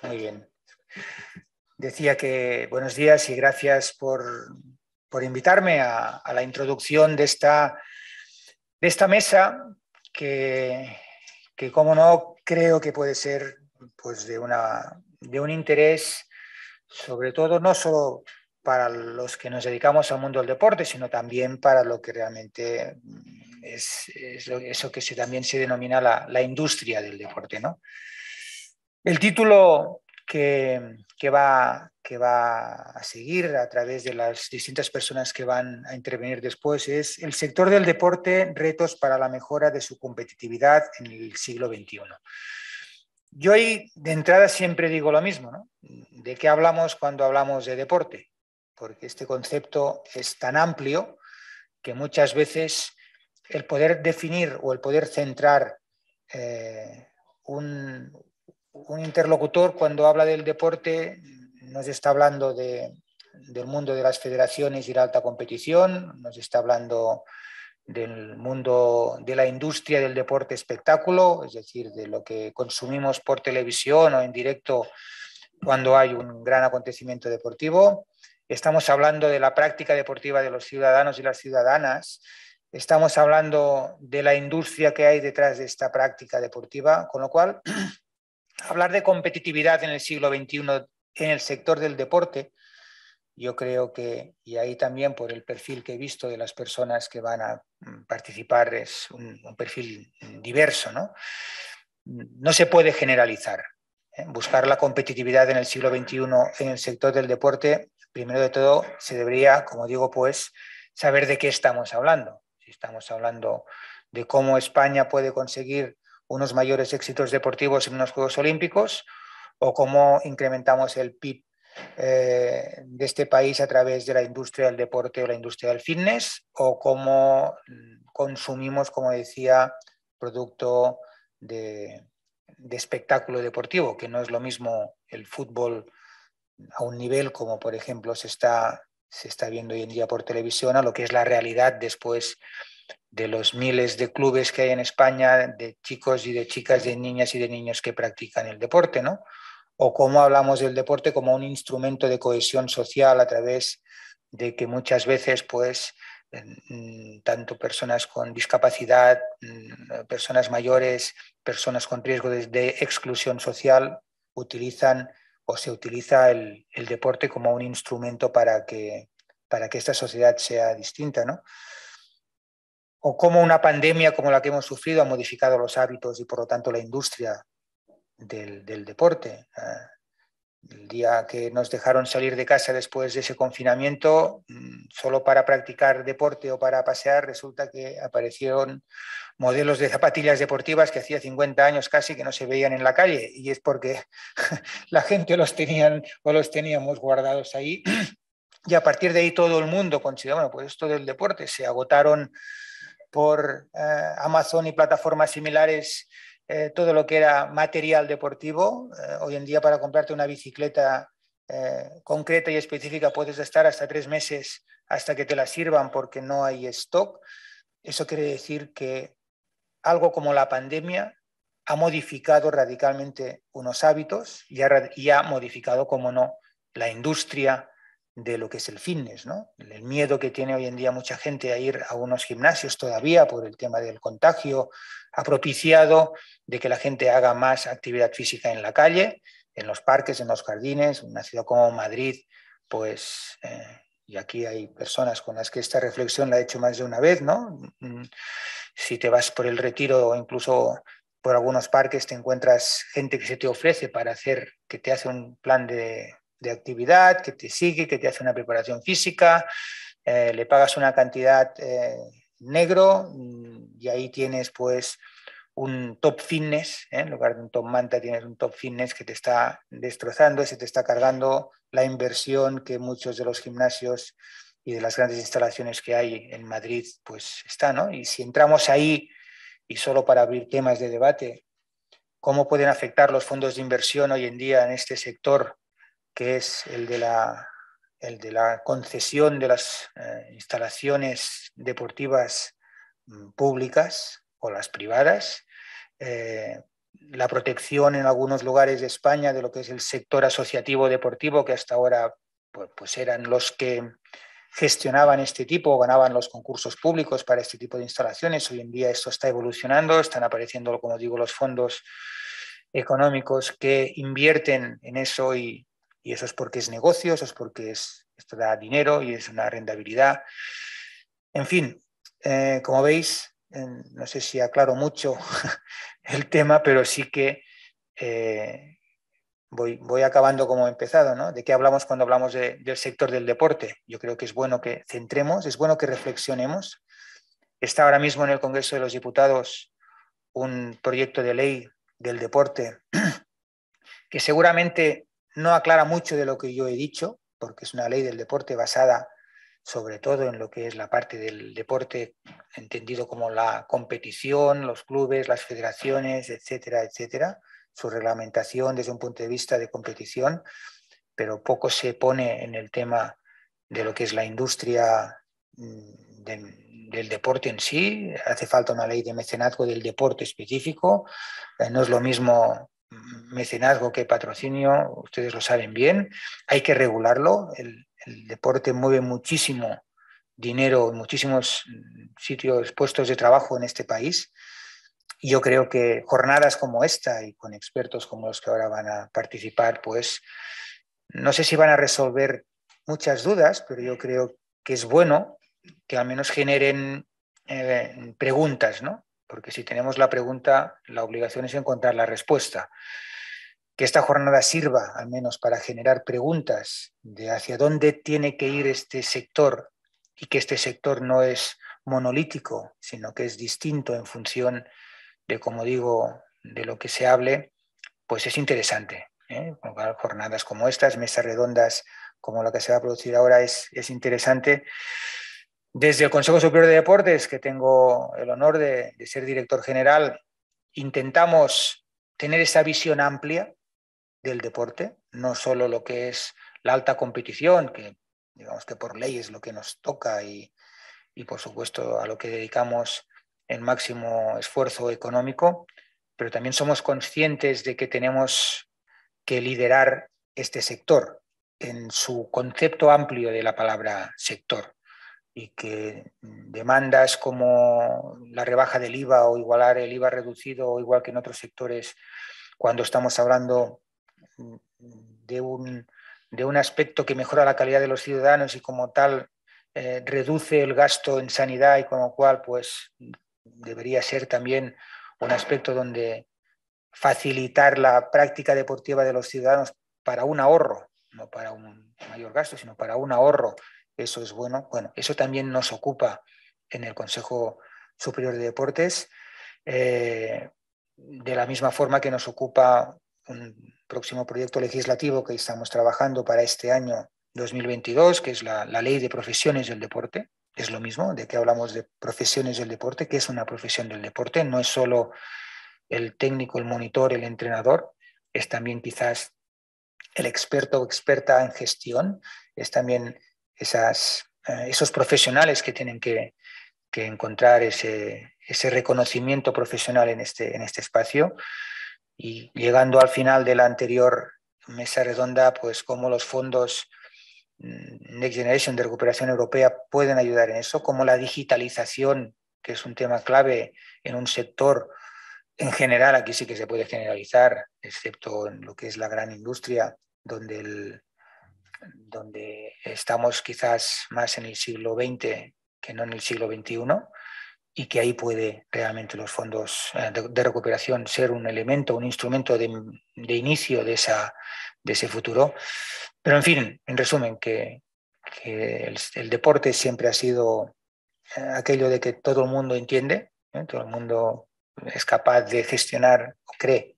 Muy bien. Decía que buenos días y gracias por invitarme a la introducción de esta mesa que, como no, creo que puede ser pues, de un interés, sobre todo no solo para los que nos dedicamos al mundo del deporte, sino también para lo que realmente es eso que también se denomina la industria del deporte, ¿no? El título que va a seguir a través de las distintas personas que van a intervenir después es el sector del deporte, retos para la mejora de su competitividad en el siglo XXI. Yo ahí de entrada siempre digo lo mismo, ¿no? ¿De qué hablamos cuando hablamos de deporte? Porque este concepto es tan amplio que muchas veces el poder definir o el poder centrar un interlocutor cuando habla del deporte nos está hablando del mundo de las federaciones y la alta competición, nos está hablando del mundo de la industria del deporte espectáculo, es decir, de lo que consumimos por televisión o en directo cuando hay un gran acontecimiento deportivo. Estamos hablando de la práctica deportiva de los ciudadanos y las ciudadanas. Estamos hablando de la industria que hay detrás de esta práctica deportiva, con lo cual hablar de competitividad en el siglo XXI en el sector del deporte, yo creo que, y ahí también por el perfil que he visto de las personas que van a participar, es un perfil diverso, ¿no? No se puede generalizar. Buscar la competitividad en el siglo XXI en el sector del deporte, primero de todo, se debería, como digo, pues saber de qué estamos hablando. Si estamos hablando de cómo España puede conseguir unos mayores éxitos deportivos en unos Juegos Olímpicos o cómo incrementamos el PIB de este país a través de la industria del deporte o la industria del fitness o cómo consumimos, como decía, producto de espectáculo deportivo, que no es lo mismo el fútbol a un nivel como, por ejemplo, se está viendo hoy en día por televisión, a lo que es la realidad después de los miles de clubes que hay en España, de chicos y de chicas, de niñas y de niños que practican el deporte, ¿no? O cómo hablamos del deporte como un instrumento de cohesión social a través de que muchas veces, pues, tanto personas con discapacidad, personas mayores, personas con riesgo de exclusión social, utilizan o se utiliza el deporte como un instrumento para que esta sociedad sea distinta, ¿no? O cómo una pandemia como la que hemos sufrido ha modificado los hábitos y por lo tanto la industria del deporte. El día que nos dejaron salir de casa después de ese confinamiento, solo para practicar deporte o para pasear, resulta que aparecieron modelos de zapatillas deportivas que hacía 50 años casi que no se veían en la calle, y es porque la gente los teníamos guardados ahí. Y a partir de ahí todo el mundo considera, bueno, pues esto del deporte se agotaron por Amazon y plataformas similares todo lo que era material deportivo. Hoy en día para comprarte una bicicleta concreta y específica puedes estar hasta 3 meses hasta que te la sirvan porque no hay stock. Eso quiere decir que algo como la pandemia ha modificado radicalmente unos hábitos y ha modificado, como no, la industria de lo que es el fitness, ¿no? El miedo que tiene hoy en día mucha gente a ir a unos gimnasios todavía por el tema del contagio ha propiciado de que la gente haga más actividad física en la calle, en los parques, en los jardines. Una ciudad como Madrid, pues, y aquí hay personas con las que esta reflexión la he hecho más de una vez, ¿no? Si te vas por el Retiro o incluso por algunos parques te encuentras gente que se te ofrece para hacer, que te hace un plan de actividad, que te sigue, que te hace una preparación física, le pagas una cantidad negro y ahí tienes pues un top fitness, en lugar de un top manta tienes un top fitness que te está destrozando y se te está cargando la inversión que muchos de los gimnasios y de las grandes instalaciones que hay en Madrid pues está, ¿no? Y si entramos ahí, y solo para abrir temas de debate, cómo pueden afectar los fondos de inversión hoy en día en este sector que es el de la concesión de las instalaciones deportivas públicas o las privadas, la protección en algunos lugares de España de lo que es el sector asociativo deportivo, que hasta ahora pues eran los que gestionaban este tipo, ganaban los concursos públicos para este tipo de instalaciones. Hoy en día esto está evolucionando, están apareciendo, como digo, los fondos económicos que invierten en eso y eso es porque es negocio, eso es porque esto da dinero y es una rentabilidad. En fin, como veis, no sé si aclaro mucho el tema, pero sí que voy acabando como he empezado, ¿no? ¿De qué hablamos cuando hablamos del sector del deporte? Yo creo que es bueno que centremos, es bueno que reflexionemos. Está ahora mismo en el Congreso de los Diputados un proyecto de ley del deporte que seguramente no aclara mucho de lo que yo he dicho, porque es una ley del deporte basada sobre todo en lo que es la parte del deporte entendido como la competición, los clubes, las federaciones, etcétera, etcétera, su reglamentación desde un punto de vista de competición, pero poco se pone en el tema de lo que es la industria del deporte en sí. Hace falta una ley de mecenazgo del deporte específico. No es lo mismo mecenazgo que patrocinio, ustedes lo saben bien. Hay que regularlo. El deporte mueve muchísimo dinero en muchísimos sitios, puestos de trabajo en este país. Y yo creo que jornadas como esta y con expertos como los que ahora van a participar, pues no sé si van a resolver muchas dudas, pero yo creo que es bueno que al menos generen preguntas, ¿no? Porque si tenemos la pregunta, la obligación es encontrar la respuesta. Que esta jornada sirva al menos para generar preguntas de hacia dónde tiene que ir este sector y que este sector no es monolítico, sino que es distinto en función de, como digo, de lo que se hable, pues es interesante. Jornadas como estas, mesas redondas como la que se va a producir ahora es interesante. Desde el Consejo Superior de Deportes, que tengo el honor de ser director general, intentamos tener esa visión amplia del deporte, no solo lo que es la alta competición, que digamos que por ley es lo que nos toca y por supuesto a lo que dedicamos el máximo esfuerzo económico, pero también somos conscientes de que tenemos que liderar este sector en su concepto amplio de la palabra sector y que demandas como la rebaja del IVA o igualar el IVA reducido o igual que en otros sectores cuando estamos hablando de un aspecto que mejora la calidad de los ciudadanos y como tal reduce el gasto en sanidad y con lo cual pues debería ser también un aspecto donde facilitar la práctica deportiva de los ciudadanos para un ahorro, no para un mayor gasto, sino para un ahorro. Eso es bueno. Bueno, eso también nos ocupa en el Consejo Superior de Deportes, de la misma forma que nos ocupa un próximo proyecto legislativo que estamos trabajando para este año 2022, que es la Ley de Profesiones del Deporte. Es lo mismo, de que hablamos de profesiones del deporte, que es una profesión del deporte, no es solo el técnico, el monitor, el entrenador, es también quizás el experto o experta en gestión, es también esos profesionales que tienen que encontrar ese reconocimiento profesional en este espacio. Y llegando al final de la anterior mesa redonda, pues cómo los fondos Next Generation de recuperación europea pueden ayudar en eso, cómo la digitalización, que es un tema clave en un sector en general, aquí sí que se puede generalizar, excepto en lo que es la gran industria, donde estamos quizás más en el siglo XX que no en el siglo XXI, y que ahí puede realmente los fondos de recuperación ser un elemento, un instrumento de inicio de ese futuro. Pero en fin, en resumen, que el deporte siempre ha sido aquello de que todo el mundo entiende, todo el mundo es capaz de gestionar, o cree,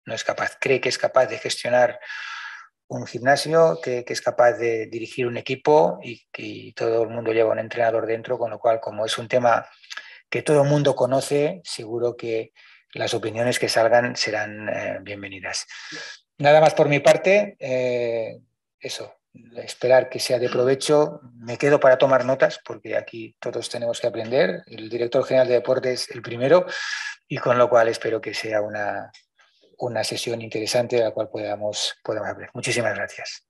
no es capaz, cree que es capaz de gestionar un gimnasio, que es capaz de dirigir un equipo y todo el mundo lleva un entrenador dentro, con lo cual, como es un tema que todo el mundo conoce, seguro que las opiniones que salgan serán bienvenidas. Nada más por mi parte, eso. esperar que sea de provecho. Me quedo para tomar notas porque aquí todos tenemos que aprender. El director general de deportes el primero y con lo cual espero que sea una sesión interesante de la cual podamos aprender. Muchísimas gracias.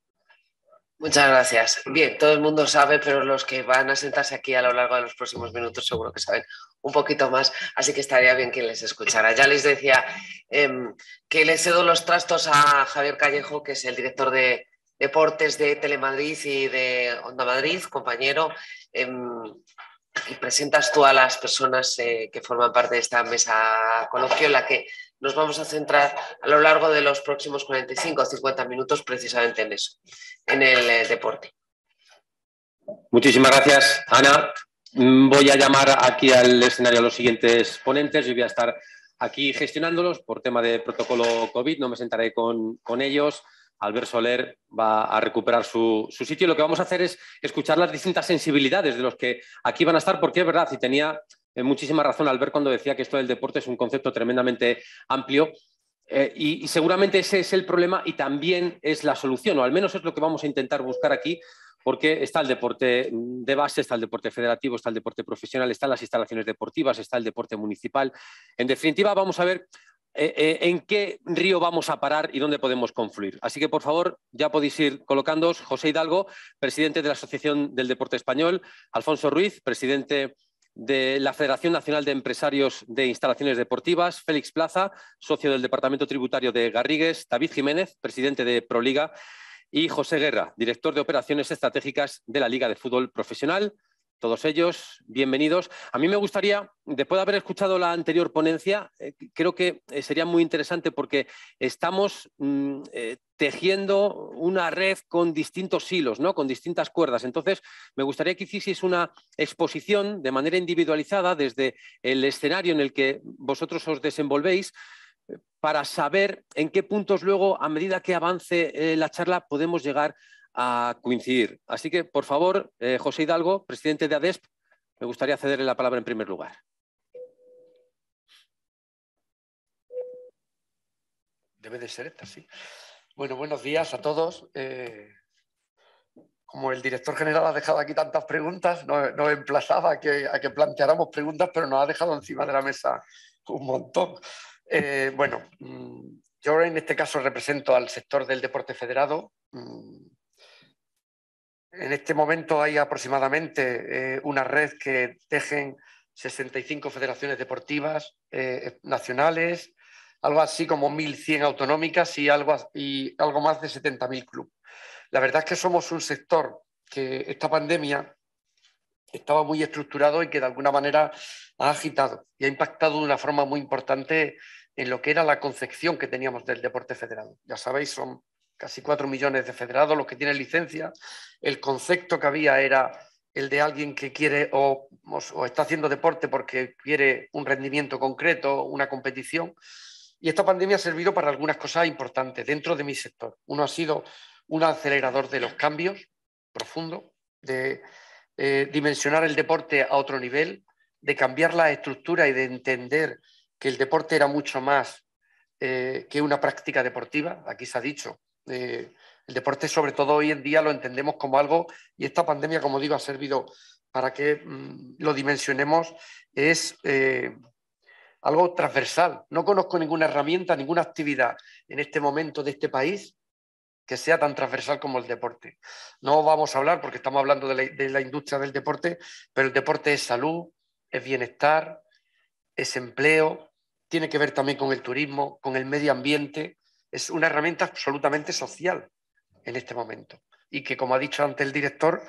Muchas gracias. Bien, todo el mundo sabe, pero los que van a sentarse aquí a lo largo de los próximos minutos seguro que saben un poquito más, así que estaría bien que les escuchara. Ya les decía que le cedo los trastos a Javier Callejo, que es el director de deportes de Telemadrid y de Onda Madrid, compañero, y presentas tú a las personas que forman parte de esta mesa coloquio en la que nos vamos a centrar a lo largo de los próximos 45 o 50 minutos precisamente en eso, en el deporte. Muchísimas gracias, Ana. Voy a llamar aquí al escenario a los siguientes ponentes. Yo voy a estar aquí gestionándolos por tema de protocolo COVID. No me sentaré con ellos. Albert Soler va a recuperar su sitio. Lo que vamos a hacer es escuchar las distintas sensibilidades de los que aquí van a estar, porque es verdad, y tenía muchísima razón Albert cuando decía que esto del deporte es un concepto tremendamente amplio. Y seguramente ese es el problema y también es la solución, o al menos es lo que vamos a intentar buscar aquí, porque está el deporte de base, está el deporte federativo, está el deporte profesional, están las instalaciones deportivas, está el deporte municipal. En definitiva, vamos a ver en qué río vamos a parar y dónde podemos confluir. Así que, por favor, ya podéis ir colocándoos. José Hidalgo, presidente de la Asociación del Deporte Español; Alfonso Ruiz, presidente de la Federación Nacional de Empresarios de Instalaciones Deportivas; Félix Plaza, socio del Departamento Tributario de Garrigues; David Jiménez, presidente de Proliga; y José Guerra, director de Operaciones Estratégicas de la Liga de Fútbol Profesional. Todos ellos, bienvenidos. A mí me gustaría, después de haber escuchado la anterior ponencia, creo que sería muy interesante porque estamos tejiendo una red con distintos hilos, ¿no? Con distintas cuerdas. Entonces, me gustaría que hicieseis una exposición de manera individualizada desde el escenario en el que vosotros os desenvolvéis, para saber en qué puntos luego, a medida que avance la charla, podemos llegar a coincidir. Así que, por favor, José Hidalgo, presidente de ADESP, me gustaría cederle la palabra en primer lugar. Debe de ser esta, sí. Bueno, buenos días a todos. Como el director general ha dejado aquí tantas preguntas, nos emplazaba a que planteáramos preguntas, pero nos ha dejado encima de la mesa un montón. Bueno, yo en este caso represento al sector del deporte federado. En este momento hay aproximadamente una red que tejen 65 federaciones deportivas nacionales, algo así como 1.100 autonómicas y algo más de 70.000 clubes. La verdad es que somos un sector que esta pandemia estaba muy estructurado y que de alguna manera ha agitado y ha impactado de una forma muy importante en lo que era la concepción que teníamos del deporte federado. Ya sabéis, son casi 4 millones de federados los que tienen licencia. El concepto que había era el de alguien que quiere o está haciendo deporte porque quiere un rendimiento concreto, una competición. Y esta pandemia ha servido para algunas cosas importantes dentro de mi sector. Uno ha sido un acelerador de los cambios profundos, de dimensionar el deporte a otro nivel, de cambiar la estructura y de entender que el deporte era mucho más que una práctica deportiva. Aquí se ha dicho, el deporte sobre todo hoy en día lo entendemos como algo, y esta pandemia, como digo, ha servido para que lo dimensionemos, es algo transversal. No conozco ninguna herramienta, ninguna actividad en este momento de este país que sea tan transversal como el deporte. No vamos a hablar, porque estamos hablando de la industria del deporte, pero el deporte es salud, es bienestar, es empleo, tiene que ver también con el turismo, con el medio ambiente. Es una herramienta absolutamente social en este momento. Y que, como ha dicho antes el director,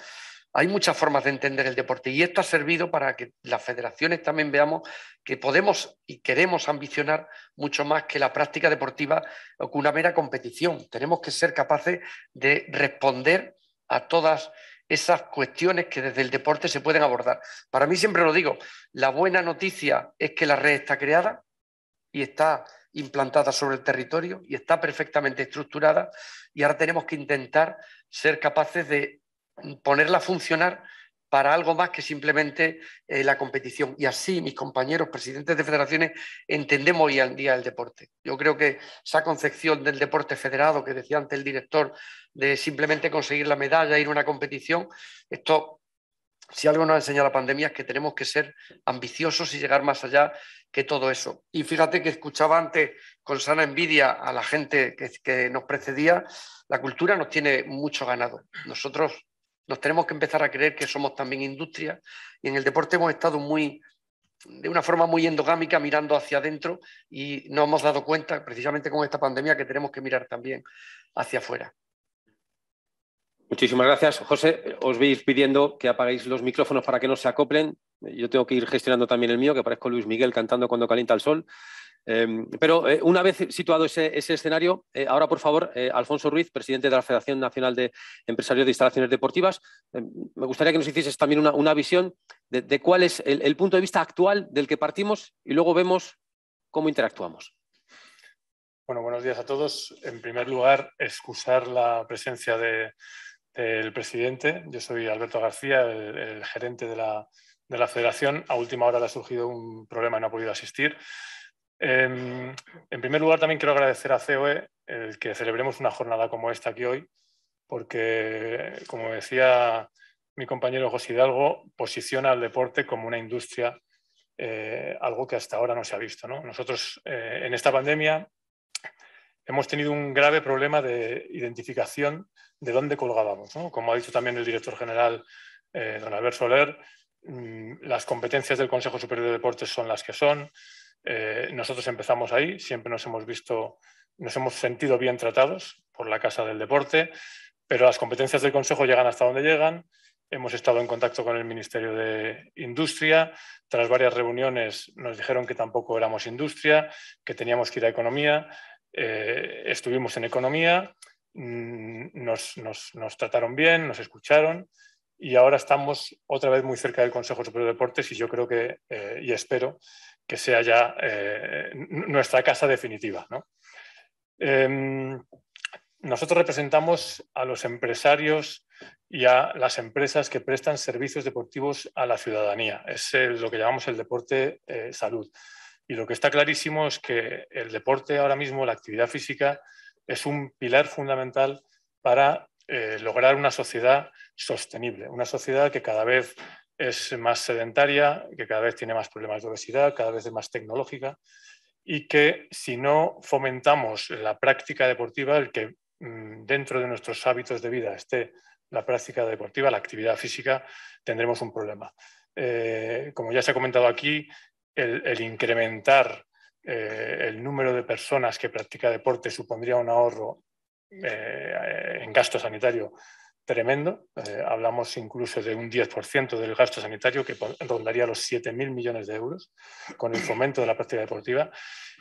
hay muchas formas de entender el deporte y esto ha servido para que las federaciones también veamos que podemos y queremos ambicionar mucho más que la práctica deportiva o que una mera competición. Tenemos que ser capaces de responder a todas esas cuestiones que desde el deporte se pueden abordar. Para mí, siempre lo digo, la buena noticia es que la red está creada y está implantada sobre el territorio y está perfectamente estructurada, y ahora tenemos que intentar ser capaces de ponerla a funcionar para algo más que simplemente la competición. Y así mis compañeros presidentes de federaciones entendemos hoy en día el deporte. Yo creo que esa concepción del deporte federado que decía antes el director, de simplemente conseguir la medalla, ir a una competición, esto, si algo nos ha enseñado la pandemia, es que tenemos que ser ambiciosos y llegar más allá que todo eso. Y fíjate que escuchaba antes con sana envidia a la gente que nos precedía. La cultura nos tiene mucho ganado. Nosotros nos tenemos que empezar a creer que somos también industria, y en el deporte hemos estado de una forma muy endogámica mirando hacia adentro, y nos hemos dado cuenta precisamente con esta pandemia que tenemos que mirar también hacia afuera. Muchísimas gracias. José, os voy a ir pidiendo que apaguéis los micrófonos para que no se acoplen. Yo tengo que ir gestionando también el mío, que parezco Luis Miguel cantando Cuando calienta el sol. Pero una vez situado ese escenario, ahora por favor, Alfonso Ruiz, presidente de la Federación Nacional de Empresarios de Instalaciones Deportivas, me gustaría que nos hicieses también una visión de cuál es el punto de vista actual del que partimos y luego vemos cómo interactuamos. Bueno, buenos días a todos. En primer lugar, excusar la presencia del presidente. Yo soy Alberto García, el gerente de la federación. A última hora le ha surgido un problema y no ha podido asistir. En primer lugar, también quiero agradecer a COE el que celebremos una jornada como esta aquí hoy, porque, como decía mi compañero José Hidalgo, posiciona al deporte como una industria, algo que hasta ahora no se ha visto, ¿no? Nosotros, en esta pandemia, hemos tenido un grave problema de identificación de dónde colgábamos, ¿no? Como ha dicho también el director general, don Albert Soler, las competencias del Consejo Superior de Deportes son las que son. Nosotros empezamos ahí, siempre nos hemos sentido bien tratados por la Casa del Deporte, pero las competencias del Consejo llegan hasta donde llegan. Hemos estado en contacto con el Ministerio de Industria. Tras varias reuniones nos dijeron que tampoco éramos industria, que teníamos que ir a economía. Estuvimos en economía, nos trataron bien, nos escucharon, y ahora estamos otra vez muy cerca del Consejo Superior de Deportes, y yo creo que, y espero que sea ya nuestra casa definitiva, ¿no? Nosotros representamos a los empresarios y a las empresas que prestan servicios deportivos a la ciudadanía. Es lo que llamamos el deporte salud. Y lo que está clarísimo es que el deporte ahora mismo, la actividad física, es un pilar fundamental para lograr una sociedad sostenible, una sociedad que cada vez es más sedentaria, que cada vez tiene más problemas de obesidad, cada vez es más tecnológica, y que si no fomentamos la práctica deportiva, el que dentro de nuestros hábitos de vida esté la práctica deportiva, la actividad física, tendremos un problema. Como ya se ha comentado aquí, el incrementar el número de personas que practica deporte supondría un ahorro en gasto sanitario tremendo. Hablamos incluso de un 10% del gasto sanitario, que rondaría los 7.000 millones de euros con el fomento de la práctica deportiva.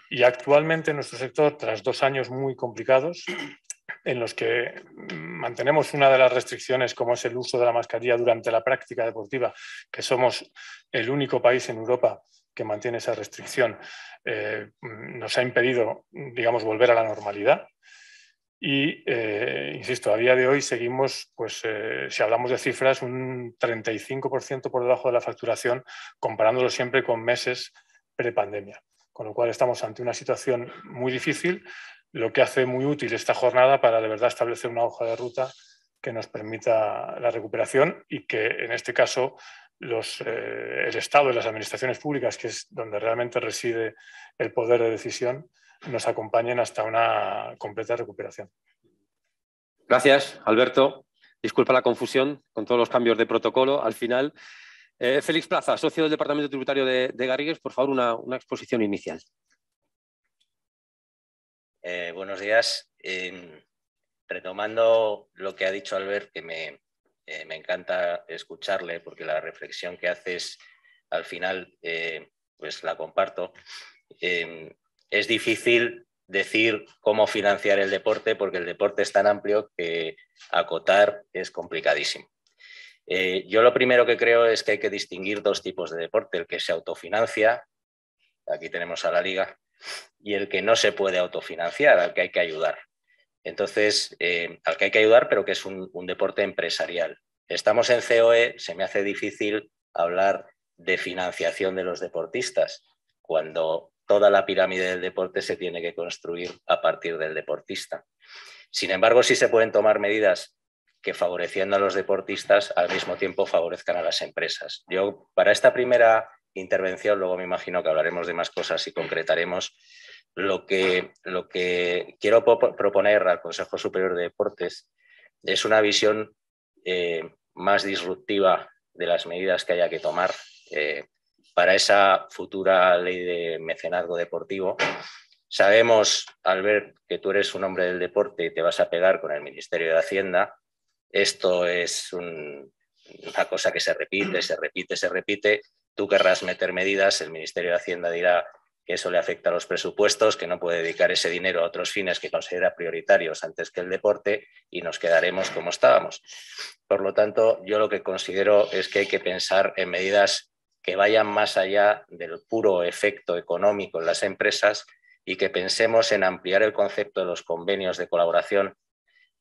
Y actualmente en nuestro sector, tras 2 años muy complicados, en los que mantenemos una de las restricciones, como es el uso de la mascarilla durante la práctica deportiva, que somos el único país en Europa que mantiene esa restricción, nos ha impedido, digamos, volver a la normalidad. Y, insisto, a día de hoy seguimos, pues, si hablamos de cifras, un 35% por debajo de la facturación, comparándolo siempre con meses prepandemia. Con lo cual estamos ante una situación muy difícil, lo que hace muy útil esta jornada para de verdad establecer una hoja de ruta que nos permita la recuperación, y que en este caso el Estado y las administraciones públicas, que es donde realmente reside el poder de decisión, nos acompañen hasta una completa recuperación. Gracias, Alberto. Disculpa la confusión con todos los cambios de protocolo al final. Félix Plaza, socio del Departamento Tributario de Garrigues, por favor, una exposición inicial. Buenos días. Retomando lo que ha dicho Albert, que me encanta escucharle, porque la reflexión que haces al final pues la comparto. Es difícil decir cómo financiar el deporte, porque el deporte es tan amplio que acotar es complicadísimo. Yo lo primero que creo es que hay que distinguir 2 tipos de deporte: el que se autofinancia, aquí tenemos a la Liga, y el que no se puede autofinanciar, al que hay que ayudar. Entonces, al que hay que ayudar, pero que es un deporte empresarial. estamos en COE, se me hace difícil hablar de financiación de los deportistas, cuando toda la pirámide del deporte se tiene que construir a partir del deportista. Sin embargo, sí se pueden tomar medidas que, favoreciendo a los deportistas, al mismo tiempo favorezcan a las empresas. Yo, para esta primera intervención, luego me imagino que hablaremos de más cosas y concretaremos, lo que quiero proponer al Consejo Superior de Deportes es una visión más disruptiva de las medidas que haya que tomar para esa futura ley de mecenazgo deportivo. Sabemos, Albert, que tú eres un hombre del deporte y te vas a pegar con el Ministerio de Hacienda. Esto es una cosa que se repite. Tú querrás meter medidas, el Ministerio de Hacienda dirá que eso le afecta a los presupuestos, que no puede dedicar ese dinero a otros fines que considera prioritarios antes que el deporte, y nos quedaremos como estábamos. Por lo tanto, yo lo que considero es que hay que pensar en medidas que vayan más allá del puro efecto económico en las empresas y que pensemos en ampliar el concepto de los convenios de colaboración,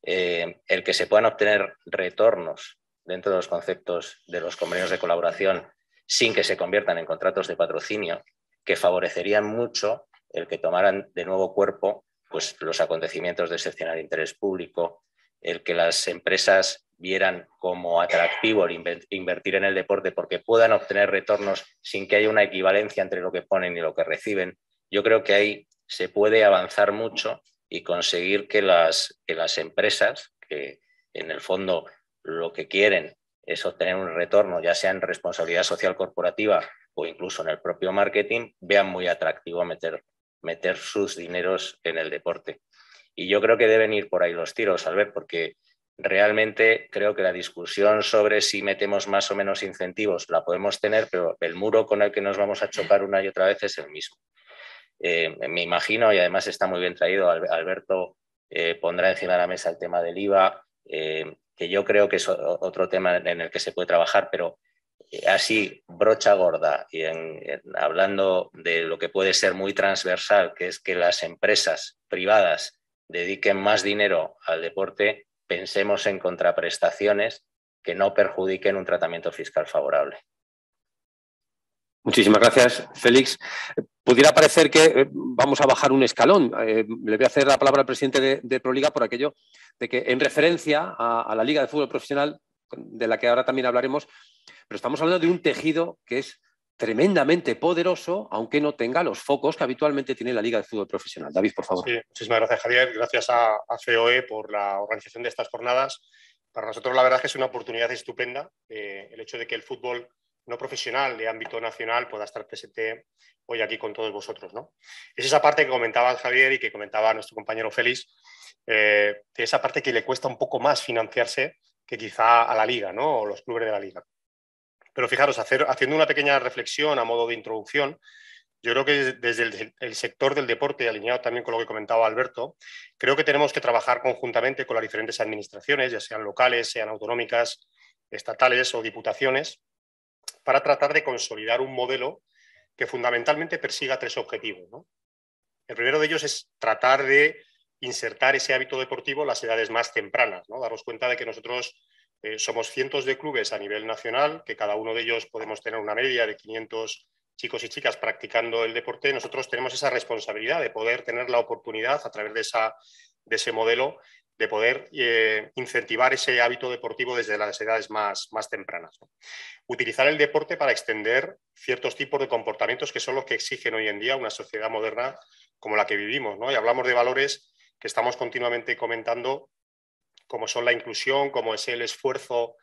el que se puedan obtener retornos dentro de los conceptos de los convenios de colaboración sin que se conviertan en contratos de patrocinio, que favorecerían mucho el que tomaran de nuevo cuerpo pues, los acontecimientos de excepcional interés público, el que las empresas vieran como atractivo el invertir en el deporte porque puedan obtener retornos sin que haya una equivalencia entre lo que ponen y lo que reciben. Yo creo que ahí se puede avanzar mucho y conseguir que las empresas, que en el fondo lo que quieren es obtener un retorno, ya sea en responsabilidad social corporativa o incluso en el propio marketing, vean muy atractivo meter sus dineros en el deporte. Y yo creo que deben ir por ahí los tiros, Albert, porque realmente creo que la discusión sobre si metemos más o menos incentivos la podemos tener, pero el muro con el que nos vamos a chocar una y otra vez es el mismo. Me imagino, y además está muy bien traído, Alberto pondrá encima de la mesa el tema del IVA, que yo creo que es otro tema en el que se puede trabajar, pero así, brocha gorda, y hablando de lo que puede ser muy transversal, que es que las empresas privadas dediquen más dinero al deporte, pensemos en contraprestaciones que no perjudiquen un tratamiento fiscal favorable. Muchísimas gracias, Félix. Pudiera parecer que vamos a bajar un escalón. Le voy a hacer la palabra al presidente de Proliga por aquello de que, en referencia a la Liga de Fútbol Profesional, de la que ahora también hablaremos, pero estamos hablando de un tejido que es tremendamente poderoso, aunque no tenga los focos que habitualmente tiene la Liga de Fútbol Profesional. David, por favor. Sí, muchísimas gracias, Javier. Gracias a COE por la organización de estas jornadas. Para nosotros, la verdad es que es una oportunidad estupenda el hecho de que el fútbol no profesional de ámbito nacional pueda estar presente hoy aquí con todos vosotros, ¿no? Es esa parte que comentaba Javier y que comentaba nuestro compañero Félix, de esa parte que le cuesta un poco más financiarse que quizá a la Liga, ¿no? O los clubes de la Liga. Pero fijaros, haciendo una pequeña reflexión a modo de introducción, yo creo que desde el sector del deporte, alineado también con lo que comentaba Alberto, creo que tenemos que trabajar conjuntamente con las diferentes administraciones, ya sean locales, sean autonómicas, estatales o diputaciones, para tratar de consolidar un modelo que fundamentalmente persiga tres objetivos, ¿no? El primero de ellos es tratar de insertar ese hábito deportivo en las edades más tempranas, ¿no? Daros cuenta de que nosotros somos cientos de clubes a nivel nacional, que cada uno de ellos podemos tener una media de 500 chicos y chicas practicando el deporte. Nosotros tenemos esa responsabilidad de poder tener la oportunidad, a través de ese modelo, de poder incentivar ese hábito deportivo desde las edades más tempranas, ¿no? Utilizar el deporte para extender ciertos tipos de comportamientos que son los que exigen hoy en día una sociedad moderna como la que vivimos, ¿no? Y hablamos de valores que estamos continuamente comentando, como son la inclusión, como es el esfuerzo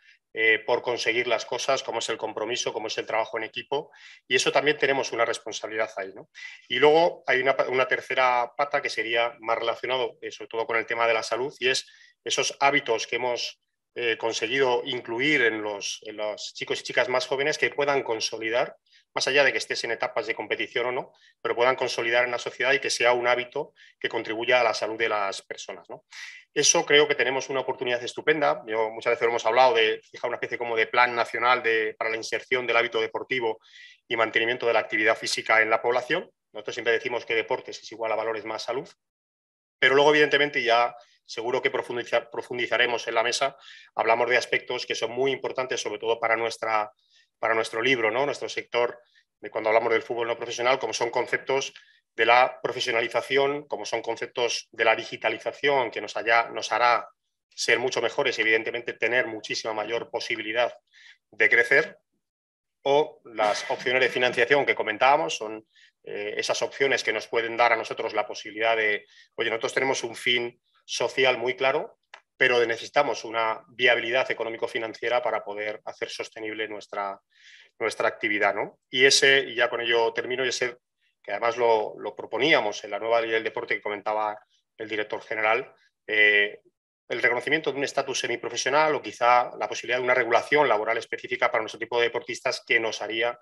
por conseguir las cosas, como es el compromiso, como es el trabajo en equipo, y eso también tenemos una responsabilidad ahí, ¿no? Y luego hay una tercera pata que sería más relacionado sobre todo con el tema de la salud, y es esos hábitos que hemos conseguido incluir en los chicos y chicas más jóvenes, que puedan consolidar, más allá de que estés en etapas de competición o no, pero puedan consolidar en la sociedad y que sea un hábito que contribuya a la salud de las personas, ¿no? Eso creo que tenemos una oportunidad estupenda. Yo muchas veces hemos hablado de fijar una especie como de plan nacional para la inserción del hábito deportivo y mantenimiento de la actividad física en la población. Nosotros siempre decimos que deportes es igual a valores más salud, pero luego evidentemente ya seguro que profundizaremos en la mesa. Hablamos de aspectos que son muy importantes, sobre todo para nuestro libro, ¿no? Nuestro sector, de cuando hablamos del fútbol no profesional, como son conceptos de la profesionalización, como son conceptos de la digitalización, que nos hará ser mucho mejores y evidentemente tener muchísima mayor posibilidad de crecer, o las opciones de financiación que comentábamos, son esas opciones que nos pueden dar a nosotros la posibilidad de, oye, nosotros tenemos un fin social muy claro, pero necesitamos una viabilidad económico-financiera para poder hacer sostenible nuestra actividad, ¿no? Y ya con ello termino, que además lo proponíamos en la nueva ley del deporte que comentaba el director general, el reconocimiento de un estatus semiprofesional o quizá la posibilidad de una regulación laboral específica para nuestro tipo de deportistas que nos haría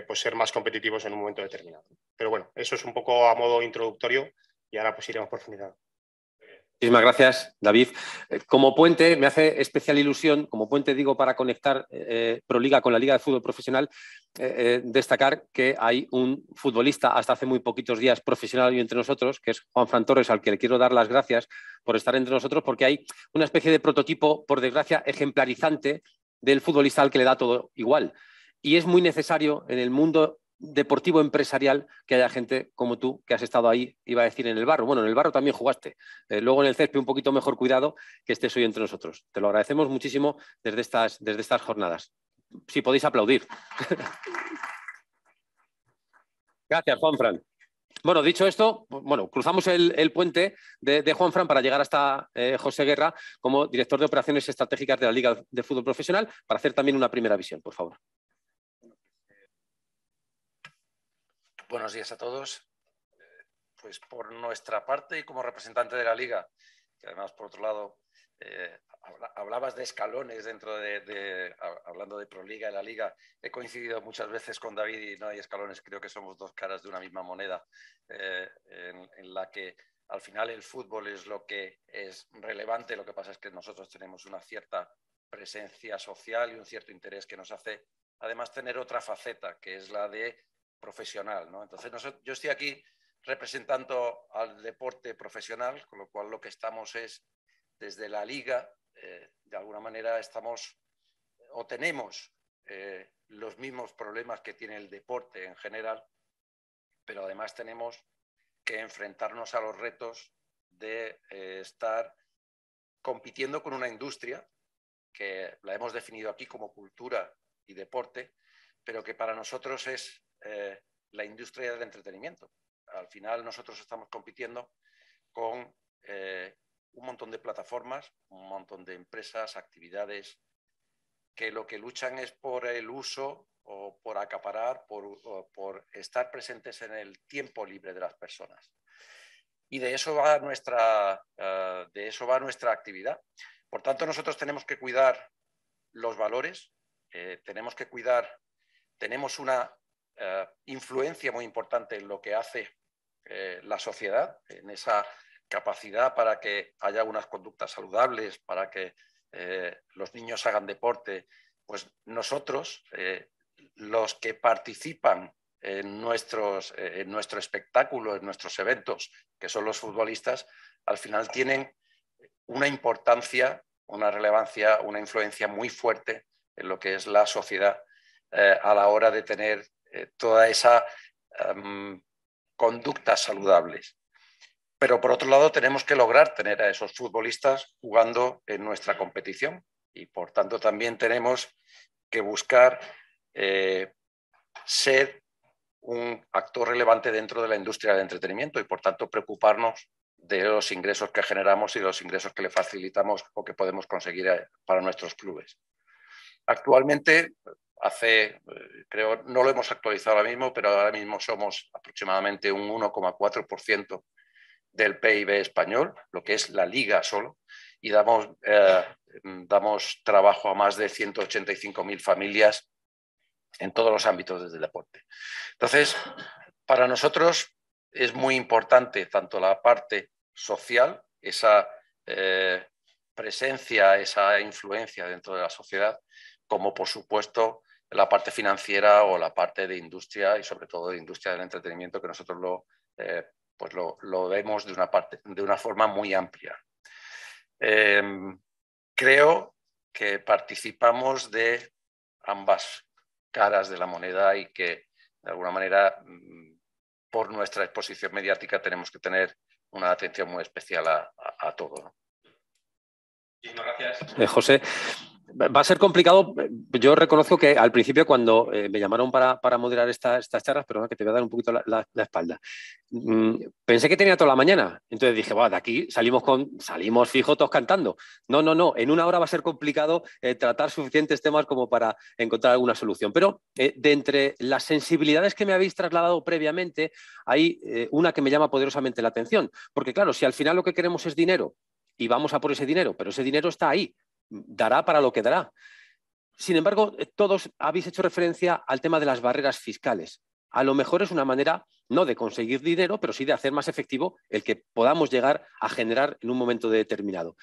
pues ser más competitivos en un momento determinado. Pero bueno, eso es un poco a modo introductorio y ahora pues iremos profundizando. Muchísimas gracias, David. Como puente, me hace especial ilusión, como puente digo, para conectar Proliga con la Liga de Fútbol Profesional, destacar que hay un futbolista hasta hace muy poquitos días profesional y entre nosotros, que es Juanfran Torres, al que le quiero dar las gracias por estar entre nosotros, porque hay una especie de prototipo, por desgracia, ejemplarizante del futbolista al que le da todo igual. Y es muy necesario en el mundo deportivo empresarial que haya gente como tú que has estado ahí, iba a decir en el barro. Bueno, en el barro también jugaste. Luego en el césped un poquito mejor cuidado, que estés hoy entre nosotros. Te lo agradecemos muchísimo desde estas jornadas. Si podéis aplaudir. Gracias, Juanfran. Bueno, dicho esto, bueno, cruzamos el puente de Juanfran para llegar hasta José Guerra como director de operaciones estratégicas de la Liga de Fútbol Profesional para hacer también una primera visión, por favor. Buenos días a todos. Pues por nuestra parte y como representante de la Liga, que además por otro lado hablabas de escalones hablando de Proliga y la Liga, he coincidido muchas veces con David y no hay escalones, creo que somos dos caras de una misma moneda en la que al final el fútbol es lo que es relevante, lo que pasa es que nosotros tenemos una cierta presencia social y un cierto interés que nos hace además tener otra faceta, que es la de profesional, ¿no? Entonces yo estoy aquí representando al deporte profesional, con lo cual lo que estamos es desde la Liga, de alguna manera estamos o tenemos los mismos problemas que tiene el deporte en general, pero además tenemos que enfrentarnos a los retos de estar compitiendo con una industria que la hemos definido aquí como cultura y deporte, pero que para nosotros es la industria del entretenimiento. Al final nosotros estamos compitiendo con un montón de plataformas, un montón de empresas, actividades que lo que luchan es por el uso o por acaparar, por estar presentes en el tiempo libre de las personas. Y de eso va nuestra actividad. Por tanto, nosotros tenemos que cuidar los valores, tenemos una influencia muy importante en lo que hace la sociedad, en esa capacidad para que haya unas conductas saludables, para que los niños hagan deporte. Pues nosotros, los que participan en nuestro espectáculo, en nuestros eventos, que son los futbolistas, al final tienen una importancia, una relevancia, una influencia muy fuerte en lo que es la sociedad a la hora de tener toda esa conductas saludables. Pero por otro lado tenemos que lograr tener a esos futbolistas jugando en nuestra competición y por tanto también tenemos que buscar ser un actor relevante dentro de la industria del entretenimiento y por tanto preocuparnos de los ingresos que generamos y los ingresos que le facilitamos o que podemos conseguir para nuestros clubes. Actualmente, creo, no lo hemos actualizado ahora mismo, pero ahora mismo somos aproximadamente un 1,4% del PIB español, lo que es la Liga solo, y damos trabajo a más de 185.000 familias en todos los ámbitos del deporte. Entonces, para nosotros es muy importante tanto la parte social, esa presencia, esa influencia dentro de la sociedad, como por supuesto la parte financiera o la parte de industria y sobre todo de industria del entretenimiento, que nosotros lo vemos de una forma muy amplia. Creo que participamos de ambas caras de la moneda y que, de alguna manera, por nuestra exposición mediática, tenemos que tener una atención muy especial a todo, ¿no? Muchísimas gracias, José. Va a ser complicado. Yo reconozco que al principio, cuando me llamaron para moderar estas charlas, perdona que te voy a dar un poquito la espalda, pensé que tenía toda la mañana. Entonces dije, de aquí salimos fijo todos cantando. No. En una hora va a ser complicado tratar suficientes temas como para encontrar alguna solución. Pero de entre las sensibilidades que me habéis trasladado previamente, hay una que me llama poderosamente la atención. Porque claro, si al final lo que queremos es dinero y vamos a por ese dinero, pero ese dinero está ahí, dará para lo que dará. Sin embargo, todos habéis hecho referencia al tema de las barreras fiscales. A lo mejor es una manera no de conseguir dinero, pero sí de hacer más efectivo el que podamos llegar a generar en un momento determinado.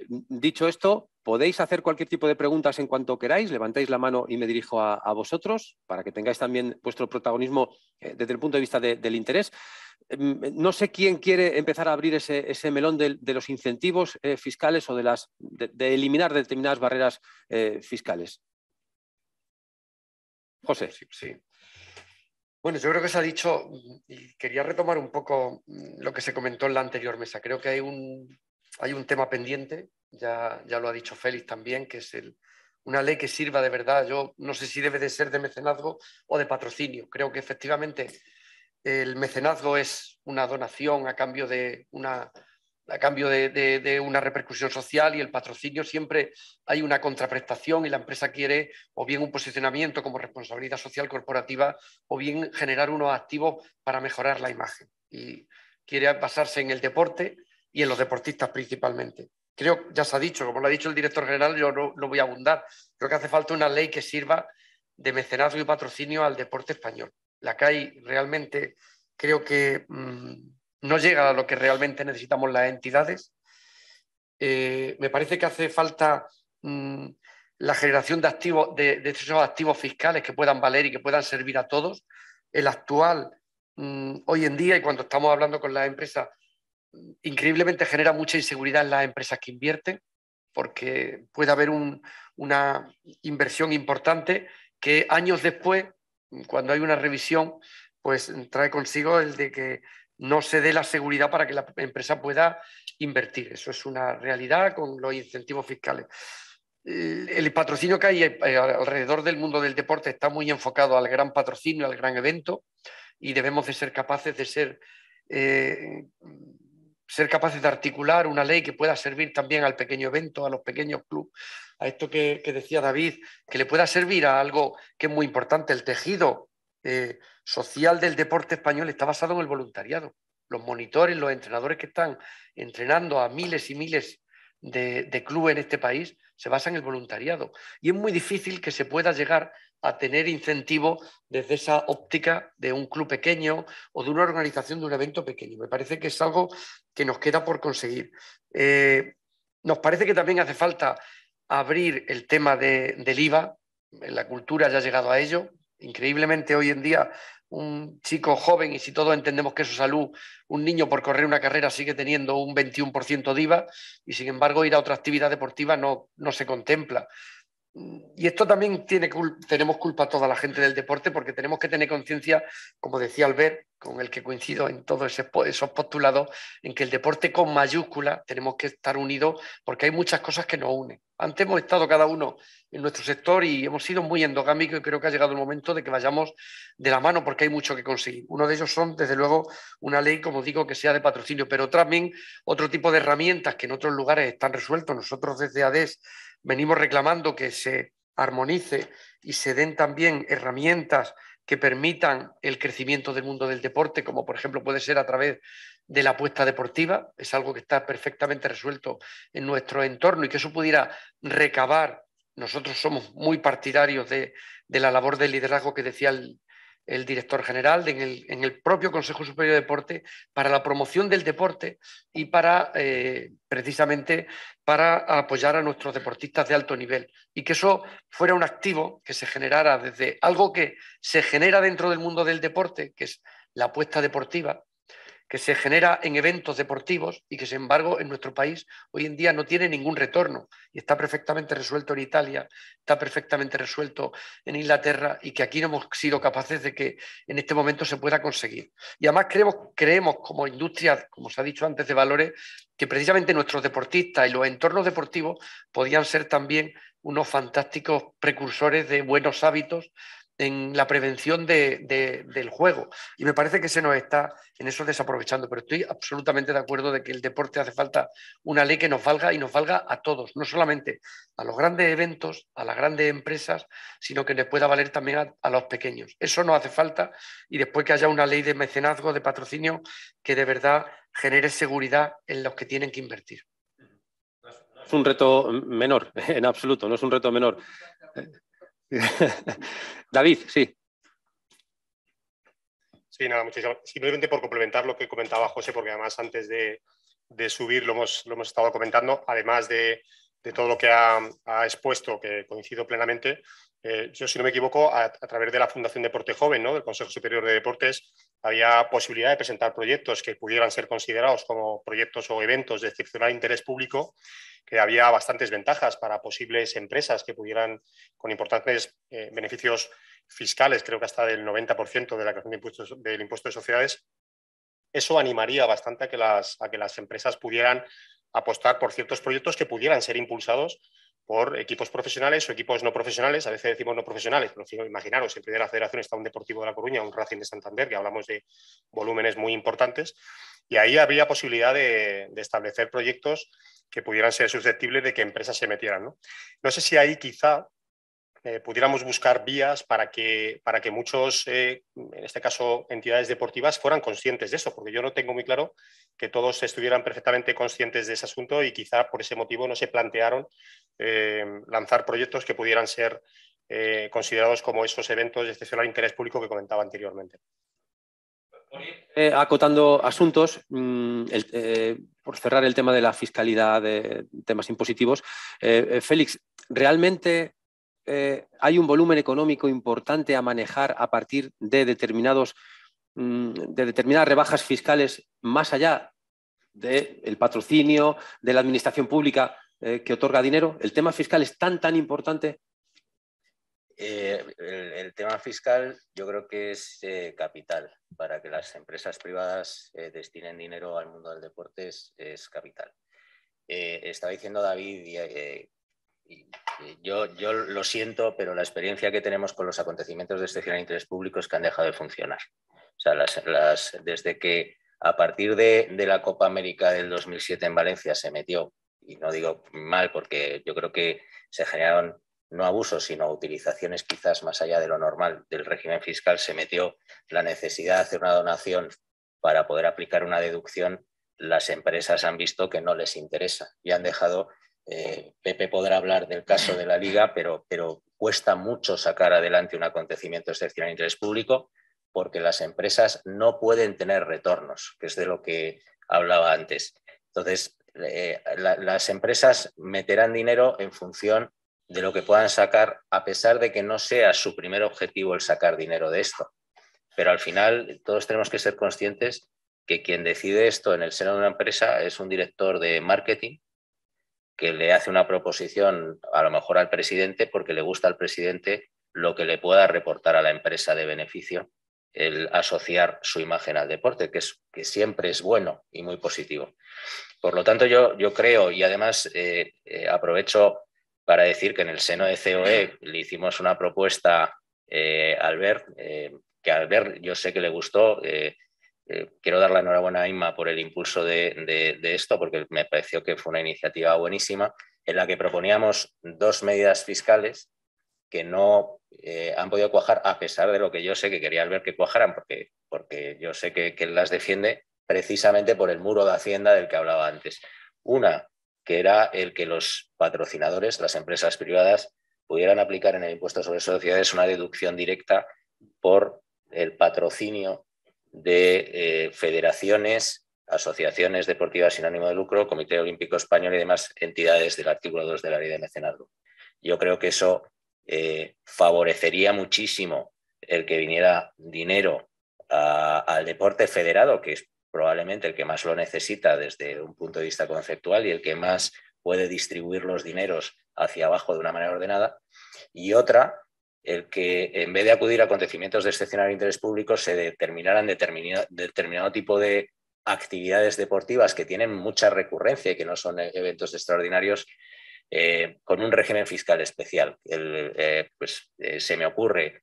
Dicho esto, podéis hacer cualquier tipo de preguntas en cuanto queráis, levantáis la mano y me dirijo a vosotros para que tengáis también vuestro protagonismo desde el punto de vista del interés. No sé quién quiere empezar a abrir ese melón de los incentivos fiscales o de eliminar determinadas barreras fiscales. José. Sí. Bueno, yo creo que se ha dicho, y quería retomar un poco lo que se comentó en la anterior mesa. Creo que hay un tema pendiente, ya lo ha dicho Félix también, que es una ley que sirva de verdad. Yo no sé si debe de ser de mecenazgo o de patrocinio. Creo que efectivamente el mecenazgo es una donación a cambio de una repercusión social, y el patrocinio siempre hay una contraprestación y la empresa quiere o bien un posicionamiento como responsabilidad social corporativa o bien generar unos activos para mejorar la imagen. Y quiere basarse en el deporte y en los deportistas principalmente. Creo, ya se ha dicho, como lo ha dicho el director general, yo no voy a abundar. Creo que hace falta una ley que sirva de mecenazgo y patrocinio al deporte español. La que hay realmente creo que no llega a lo que realmente necesitamos las entidades. Me parece que hace falta la generación de activos, de esos activos fiscales que puedan valer y que puedan servir a todos. El actual, hoy en día, y cuando estamos hablando con las empresas, increíblemente genera mucha inseguridad en las empresas que invierten, porque puede haber una inversión importante que años después, cuando hay una revisión, pues trae consigo el de que no se dé la seguridad para que la empresa pueda invertir. Eso es una realidad con los incentivos fiscales. El patrocinio que hay alrededor del mundo del deporte está muy enfocado al gran patrocinio, al gran evento, y debemos de ser capaces de ser capaces de articular una ley que pueda servir también al pequeño evento, a los pequeños clubes, a esto que decía David, que le pueda servir a algo que es muy importante. El tejido social del deporte español está basado en el voluntariado. Los monitores, los entrenadores que están entrenando a miles y miles de clubes en este país se basan en el voluntariado. Y es muy difícil que se pueda llegar a tener incentivos desde esa óptica de un club pequeño o de una organización de un evento pequeño. Me parece que es algo que nos queda por conseguir. Nos parece que también hace falta abrir el tema del IVA. La cultura ya ha llegado a ello. Increíblemente hoy en día un chico joven, y si todos entendemos que es su salud, un niño por correr una carrera sigue teniendo un 21% de IVA, y sin embargo ir a otra actividad deportiva no se contempla. Y esto también tenemos culpa toda la gente del deporte, porque tenemos que tener conciencia, como decía Albert, con el que coincido en todos esos postulados, en que el deporte con mayúscula tenemos que estar unidos, porque hay muchas cosas que nos unen. Antes hemos estado cada uno en nuestro sector y hemos sido muy endogámicos, y creo que ha llegado el momento de que vayamos de la mano, porque hay mucho que conseguir. Uno de ellos son, desde luego, una ley, como digo, que sea de patrocinio, pero también otro tipo de herramientas que en otros lugares están resueltos. Nosotros desde ADES venimos reclamando que se armonice y se den también herramientas que permitan el crecimiento del mundo del deporte, como por ejemplo puede ser a través de la apuesta deportiva. Es algo que está perfectamente resuelto en nuestro entorno, y que eso pudiera recabar. Nosotros somos muy partidarios de la labor de liderazgo que decía el director general en el propio Consejo Superior de Deporte, para la promoción del deporte y para precisamente para apoyar a nuestros deportistas de alto nivel, y que eso fuera un activo que se generara desde algo que se genera dentro del mundo del deporte, que es la apuesta deportiva, que se genera en eventos deportivos y que, sin embargo, en nuestro país hoy en día no tiene ningún retorno y está perfectamente resuelto en Italia, está perfectamente resuelto en Inglaterra y que aquí no hemos sido capaces de que en este momento se pueda conseguir. Y además creemos como industria, como se ha dicho antes, de valores, que precisamente nuestros deportistas y los entornos deportivos podían ser también unos fantásticos precursores de buenos hábitos en la prevención del juego. Y me parece que se nos está en eso desaprovechando, pero estoy absolutamente de acuerdo de que el deporte hace falta una ley que nos valga y nos valga a todos, no solamente a los grandes eventos, a las grandes empresas, sino que les pueda valer también a los pequeños. Eso nos hace falta, y después que haya una ley de mecenazgo, de patrocinio, que de verdad genere seguridad en los que tienen que invertir. No es un reto menor, en absoluto, no es un reto menor. David, sí. Sí, nada, muchísimas. Simplemente por complementar lo que comentaba José, porque además antes de subir lo hemos estado comentando, además de todo lo que ha expuesto, que coincido plenamente. Yo, si no me equivoco, a través de la Fundación Deporte Joven, ¿no?, del Consejo Superior de Deportes, había posibilidad de presentar proyectos que pudieran ser considerados como proyectos o eventos de excepcional interés público, que había bastantes ventajas para posibles empresas que pudieran, con importantes beneficios fiscales, creo que hasta del 90% de la creación del impuesto de sociedades. Eso animaría bastante a que las empresas pudieran apostar por ciertos proyectos que pudieran ser impulsados por equipos profesionales o equipos no profesionales. A veces decimos no profesionales, pero imaginaros, en primera federación está un Deportivo de La Coruña, un Racing de Santander, que hablamos de volúmenes muy importantes, y ahí habría posibilidad de establecer proyectos que pudieran ser susceptibles de que empresas se metieran, ¿no? No sé si ahí quizá pudiéramos buscar vías para que muchos, en este caso entidades deportivas, fueran conscientes de eso, porque yo no tengo muy claro que todos estuvieran perfectamente conscientes de ese asunto y quizá por ese motivo no se plantearon lanzar proyectos que pudieran ser considerados como esos eventos de excepcional interés público que comentaba anteriormente. Acotando asuntos, por cerrar el tema de la fiscalidad, de temas impositivos, Félix, ¿realmente hay un volumen económico importante a manejar a partir de determinadas rebajas fiscales más allá del patrocinio, de la administración pública que otorga dinero? ¿El tema fiscal es tan importante? El tema fiscal yo creo que es capital. Para que las empresas privadas destinen dinero al mundo del deporte es capital. Estaba diciendo David, yo lo siento, pero la experiencia que tenemos con los acontecimientos de excepcional interés público es que han dejado de funcionar. O sea, desde que a partir de la Copa América del 2007 en Valencia se metió, y no digo mal porque yo creo que se generaron no abusos, sino utilizaciones quizás más allá de lo normal del régimen fiscal, se metió la necesidad de hacer una donación para poder aplicar una deducción. Las empresas han visto que no les interesa y han dejado... Pepe podrá hablar del caso de la Liga, pero cuesta mucho sacar adelante un acontecimiento de excepcional interés público porque las empresas no pueden tener retornos, que es de lo que hablaba antes. Entonces, las empresas meterán dinero en función de lo que puedan sacar, a pesar de que no sea su primer objetivo el sacar dinero de esto. Pero al final todos tenemos que ser conscientes que quien decide esto en el seno de una empresa es un director de marketing que le hace una proposición a lo mejor al presidente porque le gusta al presidente lo que le pueda reportar a la empresa de beneficio el asociar su imagen al deporte, que siempre es bueno y muy positivo. Por lo tanto, yo creo, y además aprovecho para decir que en el seno de COE le hicimos una propuesta a Albert, que a Albert yo sé que le gustó. Quiero dar la enhorabuena a Inma por el impulso de esto, porque me pareció que fue una iniciativa buenísima, en la que proponíamos dos medidas fiscales que no han podido cuajar, a pesar de lo que yo sé que quería Albert que cuajaran, porque yo sé que él las defiende precisamente por el muro de Hacienda del que hablaba antes. Una, que era el que los patrocinadores, las empresas privadas, pudieran aplicar en el impuesto sobre sociedades una deducción directa por el patrocinio de federaciones, asociaciones deportivas sin ánimo de lucro, Comité Olímpico Español y demás entidades del artículo 2 de la Ley de Mecenazgo. Yo creo que eso favorecería muchísimo el que viniera dinero al deporte federado, que probablemente el que más lo necesita desde un punto de vista conceptual y el que más puede distribuir los dineros hacia abajo de una manera ordenada, y otra, el que en vez de acudir a acontecimientos de excepcional interés público se determinaran determinado tipo de actividades deportivas que tienen mucha recurrencia y que no son eventos extraordinarios, con un régimen fiscal especial. Se me ocurre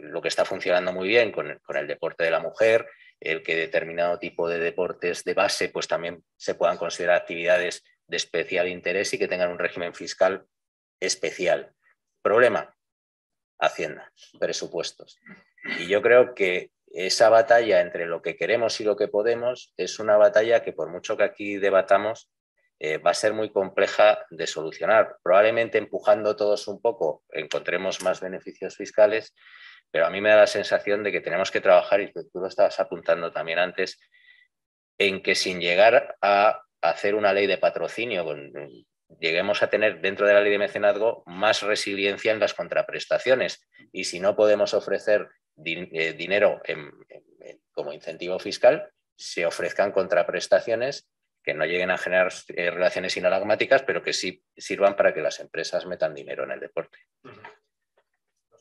lo que está funcionando muy bien con el deporte de la mujer, el que determinado tipo de deportes de base pues también se puedan considerar actividades de especial interés y que tengan un régimen fiscal especial. Problema: Hacienda, presupuestos. Y yo creo que esa batalla entre lo que queremos y lo que podemos es una batalla que, por mucho que aquí debatamos, va a ser muy compleja de solucionar. Probablemente empujando todos un poco encontremos más beneficios fiscales, pero a mí me da la sensación de que tenemos que trabajar, y tú lo estabas apuntando también antes, en que sin llegar a hacer una ley de patrocinio, lleguemos a tener dentro de la ley de mecenazgo más resiliencia en las contraprestaciones. Y si no podemos ofrecer dinero como incentivo fiscal, se ofrezcan contraprestaciones que no lleguen a generar relaciones inalagmáticas, pero que sí sirvan para que las empresas metan dinero en el deporte.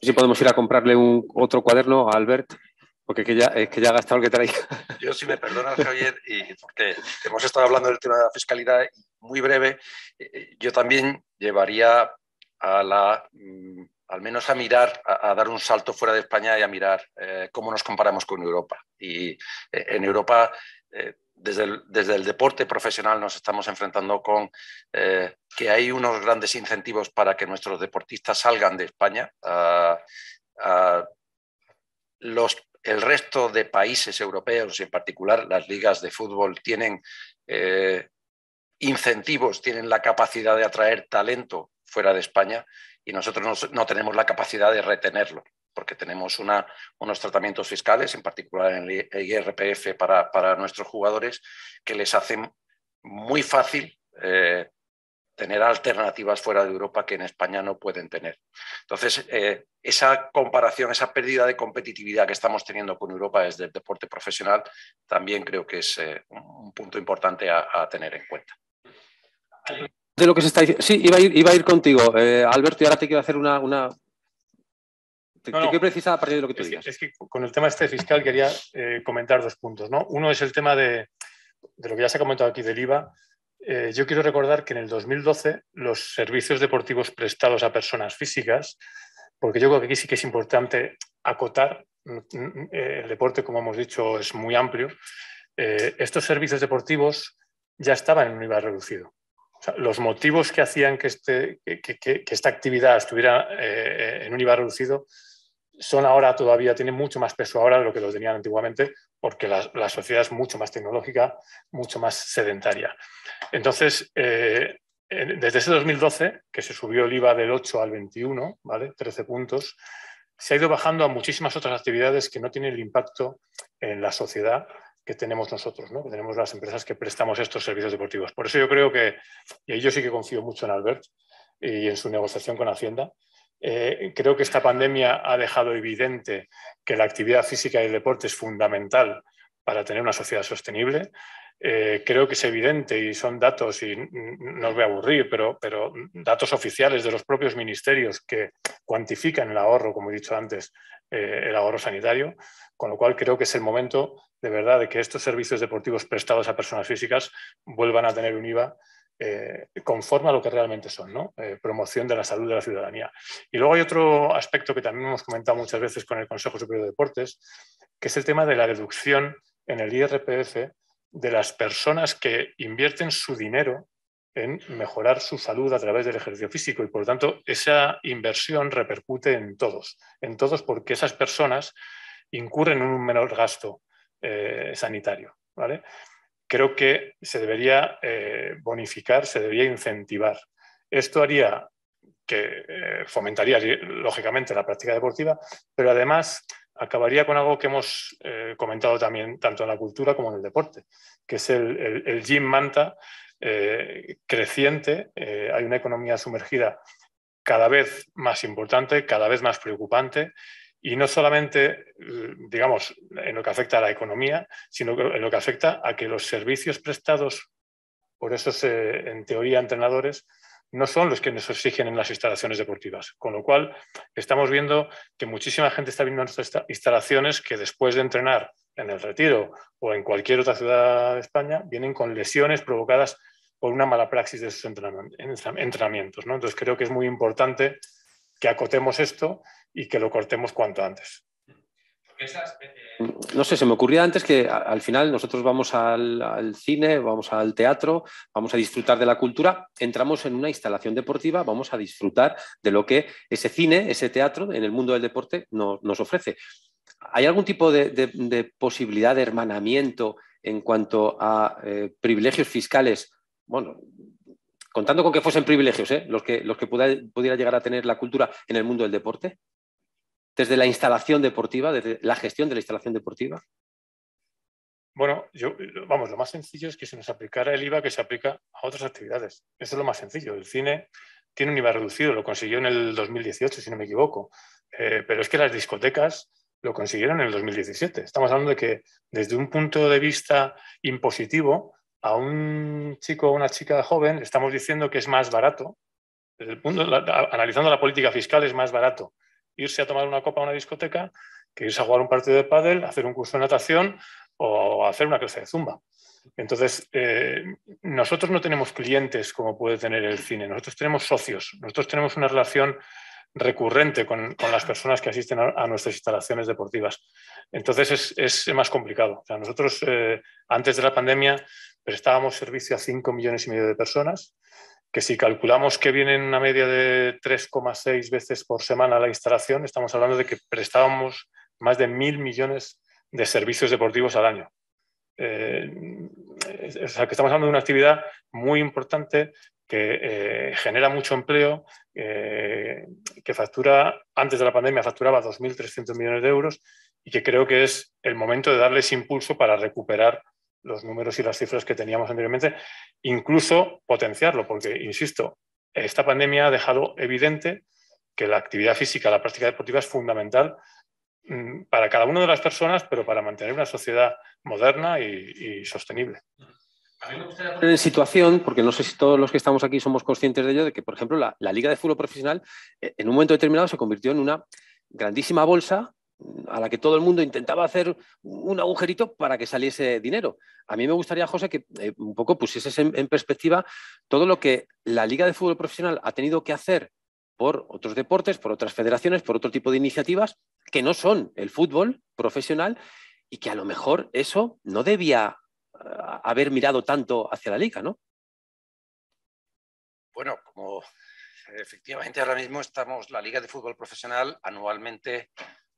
Si podemos ir a comprarle otro cuaderno a Albert, porque es que ya ha gastado el que traía. Yo, si me perdonas, Javier, y porque hemos estado hablando del tema de la fiscalidad, muy breve, yo también llevaría al menos a mirar, a dar un salto fuera de España y a mirar cómo nos comparamos con Europa. Y en Europa, desde el deporte profesional nos estamos enfrentando con que hay unos grandes incentivos para que nuestros deportistas salgan de España. El resto de países europeos, y en particular las ligas de fútbol, tienen incentivos, tienen la capacidad de atraer talento fuera de España, y nosotros no tenemos la capacidad de retenerlo, porque tenemos unos tratamientos fiscales, en particular en el IRPF para nuestros jugadores, que les hacen muy fácil tener alternativas fuera de Europa que en España no pueden tener. Entonces, esa comparación, esa pérdida de competitividad que estamos teniendo con Europa desde el deporte profesional, también creo que es un punto importante a tener en cuenta. De lo que se está diciendo. Sí, iba a ir contigo, Alberto, y ahora te quiero hacer Te quiero precisar a partir de lo que tú digas. Es que con el tema este fiscal quería comentar dos puntos, ¿no? Uno es el tema de lo que ya se ha comentado aquí del IVA. Yo quiero recordar que en el 2012 los servicios deportivos prestados a personas físicas, porque yo creo que aquí sí que es importante acotar, el deporte, como hemos dicho, es muy amplio, estos servicios deportivos ya estaban en un IVA reducido. O sea, los motivos que hacían que esta actividad estuviera en un IVA reducido son ahora todavía, tienen mucho más peso ahora de lo que los tenían antiguamente, porque la sociedad es mucho más tecnológica, mucho más sedentaria. Entonces, desde ese 2012, que se subió el IVA del 8 al 21, ¿vale? 13 puntos, se ha ido bajando a muchísimas otras actividades que no tienen el impacto en la sociedad que tenemos nosotros, ¿no? Que tenemos las empresas que prestamos estos servicios deportivos. Por eso yo creo que, y ahí yo sí que confío mucho en Albert y en su negociación con Hacienda, creo que esta pandemia ha dejado evidente que la actividad física y el deporte es fundamental para tener una sociedad sostenible. Creo que es evidente, y son datos, y no os voy a aburrir, pero datos oficiales de los propios ministerios que cuantifican el ahorro, como he dicho antes, el ahorro sanitario, con lo cual creo que es el momento de verdad de que estos servicios deportivos prestados a personas físicas vuelvan a tener un IVA conforme a lo que realmente son, ¿no? Promoción de la salud de la ciudadanía. Y luego hay otro aspecto que también hemos comentado muchas veces con el Consejo Superior de Deportes, que es el tema de la deducción en el IRPF de las personas que invierten su dinero en mejorar su salud a través del ejercicio físico, y por lo tanto esa inversión repercute en todos porque esas personas incurren en un menor gasto sanitario, ¿vale? Creo que se debería bonificar, se debería incentivar. Esto haría que fomentaría, lógicamente, la práctica deportiva, pero además acabaría con algo que hemos comentado también, tanto en la cultura como en el deporte, que es el gym manta creciente. Hay una economía sumergida cada vez más importante, cada vez más preocupante, y no solamente, digamos, en lo que afecta a la economía, sino en lo que afecta a que los servicios prestados por esos, en teoría, entrenadores, no son los que nos exigen en las instalaciones deportivas. Con lo cual, estamos viendo que muchísima gente está viendo nuestras instalaciones que después de entrenar en el Retiro o en cualquier otra ciudad de España, vienen con lesiones provocadas por una mala praxis de sus entrenamientos, ¿no? Entonces, creo que es muy importante que acotemos esto y que lo cortemos cuanto antes. No sé, se me ocurría antes que al final nosotros vamos al cine, vamos al teatro, vamos a disfrutar de la cultura, entramos en una instalación deportiva, vamos a disfrutar de lo que ese cine, ese teatro en el mundo del deporte nos ofrece. ¿Hay algún tipo de posibilidad de hermanamiento en cuanto a privilegios fiscales? Bueno, contando con que fuesen privilegios, los que pudiera llegar a tener la cultura en el mundo del deporte. Desde la instalación deportiva, desde la gestión de la instalación deportiva. Bueno, lo más sencillo es que se nos aplicara el IVA que se aplica a otras actividades. Eso es lo más sencillo. El cine tiene un IVA reducido, lo consiguió en el 2018, si no me equivoco. Pero es que las discotecas lo consiguieron en el 2017. Estamos hablando de que desde un punto de vista impositivo, a un chico o una chica joven le estamos diciendo que es más barato. Desde el punto, analizando la política fiscal, es más barato irse a tomar una copa a una discoteca que irse a jugar un partido de pádel, hacer un curso de natación o hacer una clase de zumba. Entonces, nosotros no tenemos clientes como puede tener el cine, nosotros tenemos socios, nosotros tenemos una relación recurrente con las personas que asisten a nuestras instalaciones deportivas. Entonces, es más complicado. O sea, nosotros, antes de la pandemia, prestábamos servicio a 5,5 millones de personas, que si calculamos que vienen una media de 3,6 veces por semana a la instalación, estamos hablando de que prestábamos más de 1.000 millones de servicios deportivos al año. O sea, que estamos hablando de una actividad muy importante que genera mucho empleo, que factura, antes de la pandemia facturaba 2.300 millones de euros y que creo que es el momento de darles impulso para recuperar los números y las cifras que teníamos anteriormente, incluso potenciarlo, porque, insisto, esta pandemia ha dejado evidente que la actividad física, la práctica deportiva es fundamental para cada una de las personas, pero para mantener una sociedad moderna y sostenible. A mí me gustaría poner en situación, porque no sé si todos los que estamos aquí somos conscientes de ello, de que, por ejemplo, la Liga de Fútbol Profesional en un momento determinado se convirtió en una grandísima bolsa a la que todo el mundo intentaba hacer un agujerito para que saliese dinero. A mí me gustaría, José, que un poco pusieses en perspectiva todo lo que la Liga de Fútbol Profesional ha tenido que hacer por otros deportes, por otras federaciones, por otro tipo de iniciativas que no son el fútbol profesional y que a lo mejor eso no debía haber mirado tanto hacia la Liga, ¿no? Bueno, como efectivamente ahora mismo la Liga de Fútbol Profesional anualmente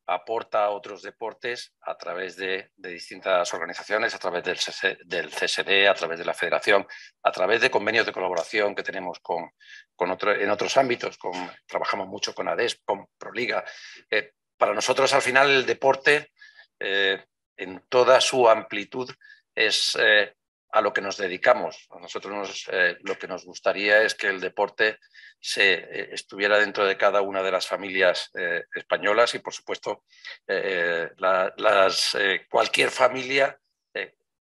aporta a otros deportes a través de distintas organizaciones, a través del CSD, a través de la Federación, a través de convenios de colaboración que tenemos en otros ámbitos. Trabajamos mucho con ADES, con ProLiga. Para nosotros, al final, el deporte, en toda su amplitud, es a lo que nos dedicamos. A nosotros lo que nos gustaría es que el deporte estuviera dentro de cada una de las familias españolas y, por supuesto, cualquier familia,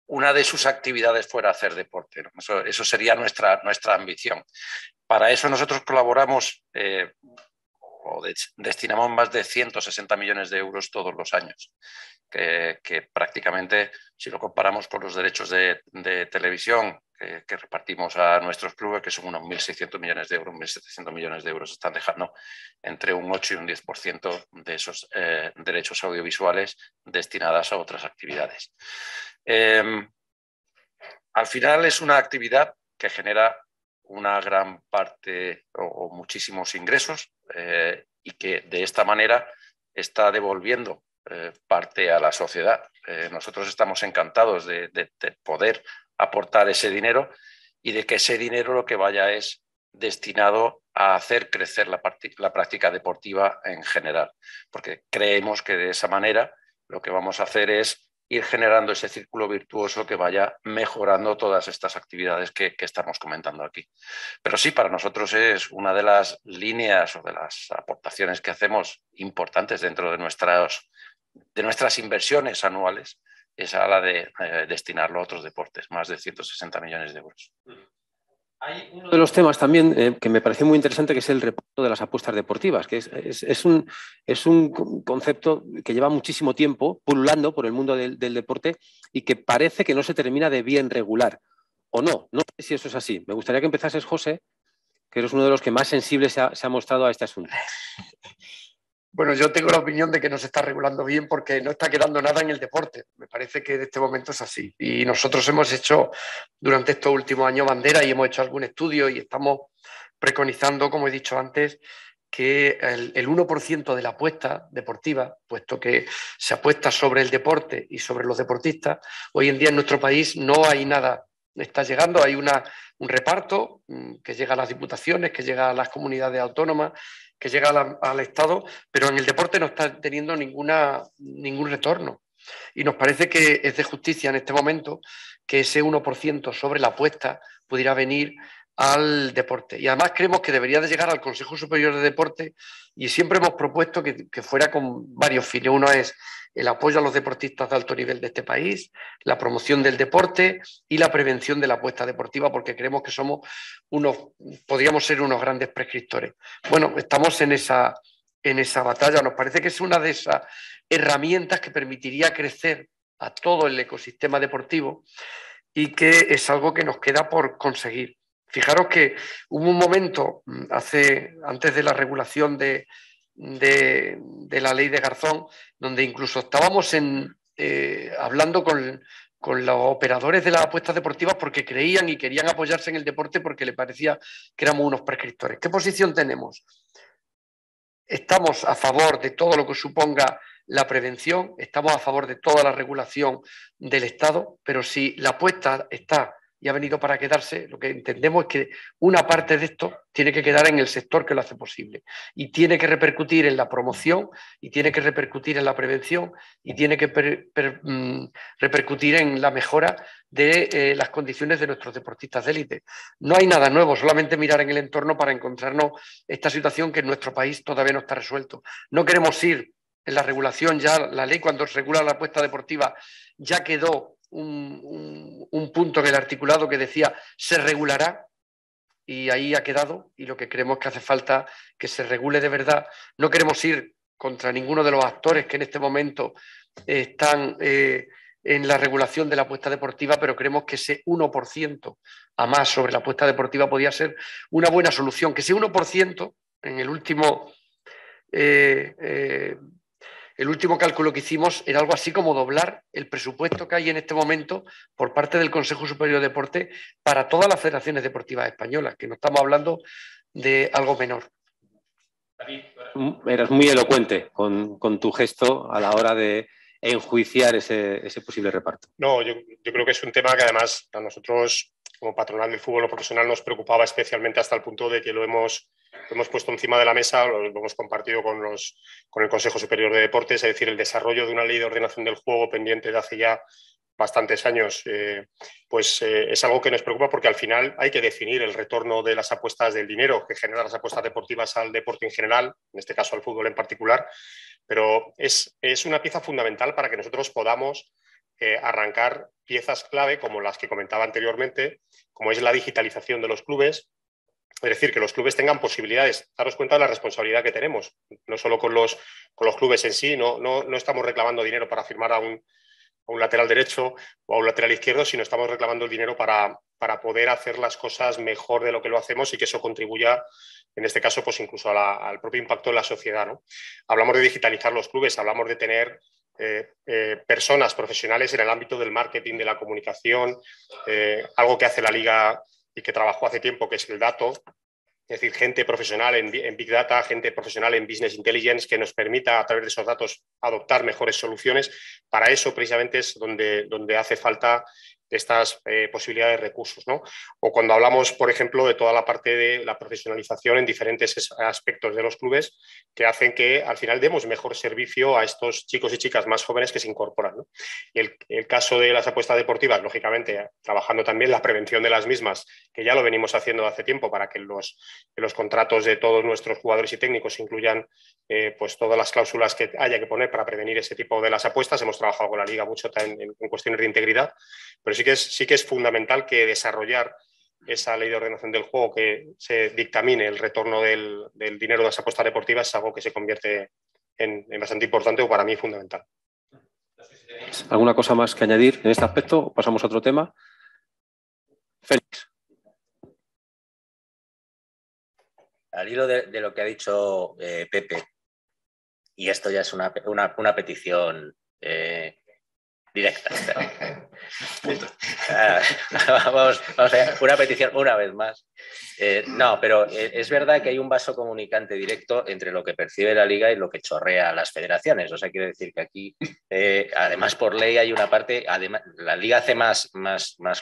una de sus actividades fuera hacer deporte, ¿no? Eso sería nuestra ambición. Para eso nosotros colaboramos destinamos más de 160 millones de euros todos los años. Que prácticamente, si lo comparamos con los derechos de televisión que repartimos a nuestros clubes, que son unos 1.600 millones de euros, 1.700 millones de euros, están dejando entre un 8 y un 10% de esos derechos audiovisuales destinadas a otras actividades. Al final es una actividad que genera una gran parte o muchísimos ingresos y que de esta manera está devolviendo parte a la sociedad. Nosotros estamos encantados de poder aportar ese dinero y de que ese dinero lo que vaya es destinado a hacer crecer la práctica deportiva en general, porque creemos que de esa manera lo que vamos a hacer es ir generando ese círculo virtuoso que vaya mejorando todas estas actividades que estamos comentando aquí. Pero sí, para nosotros es una de las líneas o de las aportaciones que hacemos importantes dentro de nuestras inversiones anuales, es a la de destinarlo a otros deportes, más de 160 millones de euros. Hay uno de los temas también que me pareció muy interesante, que es el reparto de las apuestas deportivas, que es un concepto que lleva muchísimo tiempo pululando por el mundo del deporte y que parece que no se termina de bien regular. ¿O no? No sé si eso es así. Me gustaría que empezases, José, que eres uno de los que más sensible se ha mostrado a este asunto. Bueno, yo tengo la opinión de que no se está regulando bien porque no está quedando nada en el deporte. Me parece que en este momento es así. Y nosotros hemos hecho durante estos últimos años bandera y hemos hecho algún estudio y estamos preconizando, como he dicho antes, que el 1% de la apuesta deportiva, puesto que se apuesta sobre el deporte y sobre los deportistas, hoy en día en nuestro país no hay nada. Está llegando, hay un reparto que llega a las diputaciones, que llega a las comunidades autónomas, que llega al Estado, pero en el deporte no está teniendo ningún retorno. Y nos parece que es de justicia en este momento que ese 1% sobre la apuesta pudiera venir al deporte. Y además creemos que debería de llegar al Consejo Superior de Deporte y siempre hemos propuesto que fuera con varios fines. Uno es el apoyo a los deportistas de alto nivel de este país, la promoción del deporte y la prevención de la apuesta deportiva, porque creemos que podríamos ser unos grandes prescriptores. Bueno, estamos en esa batalla. Nos parece que es una de esas herramientas que permitiría crecer a todo el ecosistema deportivo y que es algo que nos queda por conseguir. Fijaros que hubo un momento, antes de la regulación de la ley de Garzón, donde incluso estábamos hablando con los operadores de las apuestas deportivas porque creían y querían apoyarse en el deporte porque les parecía que éramos unos prescriptores. ¿Qué posición tenemos? Estamos a favor de todo lo que suponga la prevención, estamos a favor de toda la regulación del Estado, pero si la apuesta está y ha venido para quedarse, lo que entendemos es que una parte de esto tiene que quedar en el sector que lo hace posible y tiene que repercutir en la promoción y tiene que repercutir en la prevención y tiene que repercutir en la mejora de las condiciones de nuestros deportistas de élite. No hay nada nuevo, solamente mirar en el entorno para encontrarnos esta situación que en nuestro país todavía no está resuelto. No queremos ir en la regulación, ya la ley cuando se regula la apuesta deportiva ya quedó un punto en el articulado que decía se regulará y ahí ha quedado y lo que creemos que hace falta que se regule de verdad. No queremos ir contra ninguno de los actores que en este momento están en la regulación de la apuesta deportiva, pero creemos que ese 1% a más sobre la apuesta deportiva podría ser una buena solución, que ese 1% en el último cálculo que hicimos era algo así como doblar el presupuesto que hay en este momento por parte del Consejo Superior de Deporte para todas las federaciones deportivas españolas, que no estamos hablando de algo menor. David, eras muy elocuente con tu gesto a la hora de enjuiciar ese posible reparto. No, yo creo que es un tema que además a nosotros, como patronal del fútbol no profesional, nos preocupaba especialmente hasta el punto de que lo hemos puesto encima de la mesa, lo hemos compartido con el Consejo Superior de Deportes, es decir, el desarrollo de una ley de ordenación del juego pendiente de hace ya bastantes años, es algo que nos preocupa porque al final hay que definir el retorno de las apuestas del dinero que generan las apuestas deportivas al deporte en general, en este caso al fútbol en particular, pero es una pieza fundamental para que nosotros podamos arrancar piezas clave como las que comentaba anteriormente, como es la digitalización de los clubes. Es decir, que los clubes tengan posibilidades. Daros cuenta de la responsabilidad que tenemos, no solo con los clubes en sí, no estamos reclamando dinero para firmar a un lateral derecho o a un lateral izquierdo, sino estamos reclamando el dinero para poder hacer las cosas mejor de lo que lo hacemos y que eso contribuya, en este caso, pues incluso al propio impacto en la sociedad, ¿no? Hablamos de digitalizar los clubes, hablamos de tener personas profesionales en el ámbito del marketing, de la comunicación, algo que hace la Liga y que trabajó hace tiempo, que es el dato, es decir, gente profesional en Big Data, gente profesional en Business Intelligence que nos permita a través de esos datos adoptar mejores soluciones. Para eso precisamente es donde hace falta estas posibilidades de recursos, ¿no? O cuando hablamos, por ejemplo, de toda la parte de la profesionalización en diferentes aspectos de los clubes que hacen que al final demos mejor servicio a estos chicos y chicas más jóvenes que se incorporan, ¿no? Y el caso de las apuestas deportivas, lógicamente, trabajando también la prevención de las mismas, que ya lo venimos haciendo hace tiempo para que los contratos de todos nuestros jugadores y técnicos incluyan pues todas las cláusulas que haya que poner para prevenir ese tipo de las apuestas. Hemos trabajado con la Liga mucho en cuestiones de integridad, pero sí que es fundamental que desarrollar esa ley de ordenación del juego, que se dictamine el retorno del dinero de las apuestas deportivas, es algo que se convierte en bastante importante o para mí fundamental. ¿Alguna cosa más que añadir en este aspecto? ¿O pasamos a otro tema? Félix. Al hilo de lo que ha dicho Pepe, y esto ya es una petición directa. Vamos a ver, una petición una vez más. No, pero es verdad que hay un vaso comunicante directo entre lo que percibe la Liga y lo que chorrea a las federaciones. O sea, quiero decir que aquí, además por ley hay una parte, además, la Liga hace más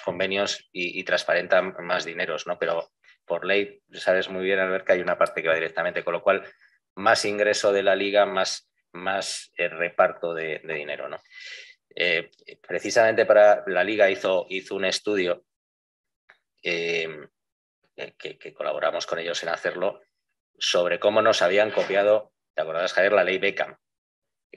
convenios y transparenta más dineros, ¿no? Pero por ley, sabes muy bien, Albert, que hay una parte que va directamente, con lo cual más ingreso de la Liga, más reparto de dinero, ¿no? Precisamente para la Liga hizo un estudio que colaboramos con ellos en hacerlo, sobre cómo nos habían copiado, ¿te acordarás, Javier? La ley Beckham,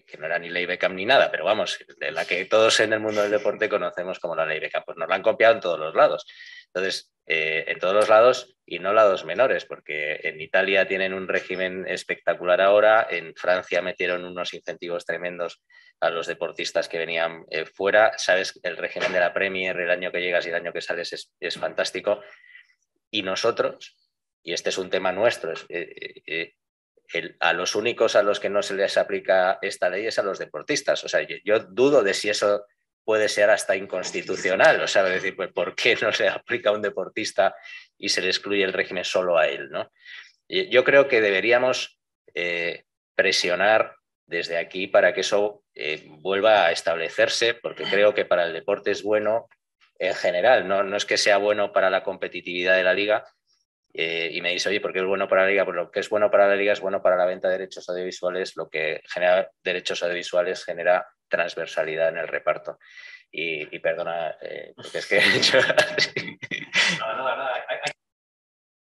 que no era ni ley Beckham ni nada, pero vamos, de la que todos en el mundo del deporte conocemos como la ley Beckham, pues nos la han copiado en todos los lados. Entonces, en todos los lados y no lados menores, porque en Italia tienen un régimen espectacular ahora, en Francia metieron unos incentivos tremendos a los deportistas que venían fuera, sabes, el régimen de la Premier, el año que llegas y el año que sales es fantástico, y nosotros, y este es un tema nuestro, a los únicos a los que no se les aplica esta ley es a los deportistas. O sea, yo dudo de si eso puede ser hasta inconstitucional. O sea, es decir, pues, ¿por qué no se aplica a un deportista y se le excluye el régimen solo a él, ¿no? Yo creo que deberíamos presionar desde aquí para que eso vuelva a establecerse, porque creo que para el deporte es bueno en general, no es que sea bueno para la competitividad de la Liga. Y me dice, oye, ¿por qué es bueno para la Liga? Pues lo que es bueno para la Liga es bueno para la venta de derechos audiovisuales, lo que genera derechos audiovisuales genera transversalidad en el reparto. Y perdona, porque es que he hecho así. Hay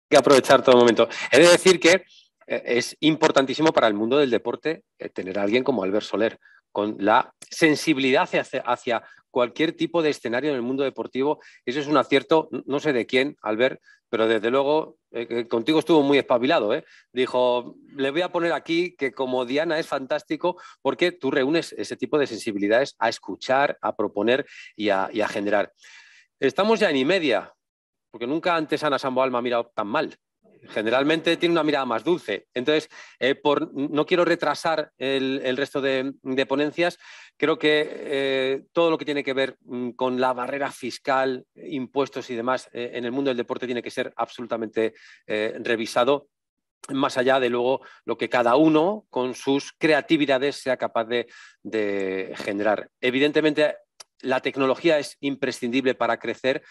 que aprovechar todo momento. He de decir que es importantísimo para el mundo del deporte tener a alguien como Albert Soler, con la sensibilidad hacia cualquier tipo de escenario en el mundo deportivo. Eso es un acierto, no sé de quién, Albert, pero desde luego contigo estuvo muy espabilado, ¿eh? Dijo, le voy a poner aquí que como Diana es fantástico porque tú reúnes ese tipo de sensibilidades a escuchar, a proponer y a generar. Estamos ya en y-media, porque nunca antes Ana Samboal me ha mirado tan mal. Generalmente tiene una mirada más dulce. Entonces, no quiero retrasar el resto de ponencias. Creo que todo lo que tiene que ver con la barrera fiscal, impuestos y demás en el mundo del deporte tiene que ser absolutamente revisado, más allá de luego lo que cada uno con sus creatividades sea capaz de generar. Evidentemente, la tecnología es imprescindible para crecer,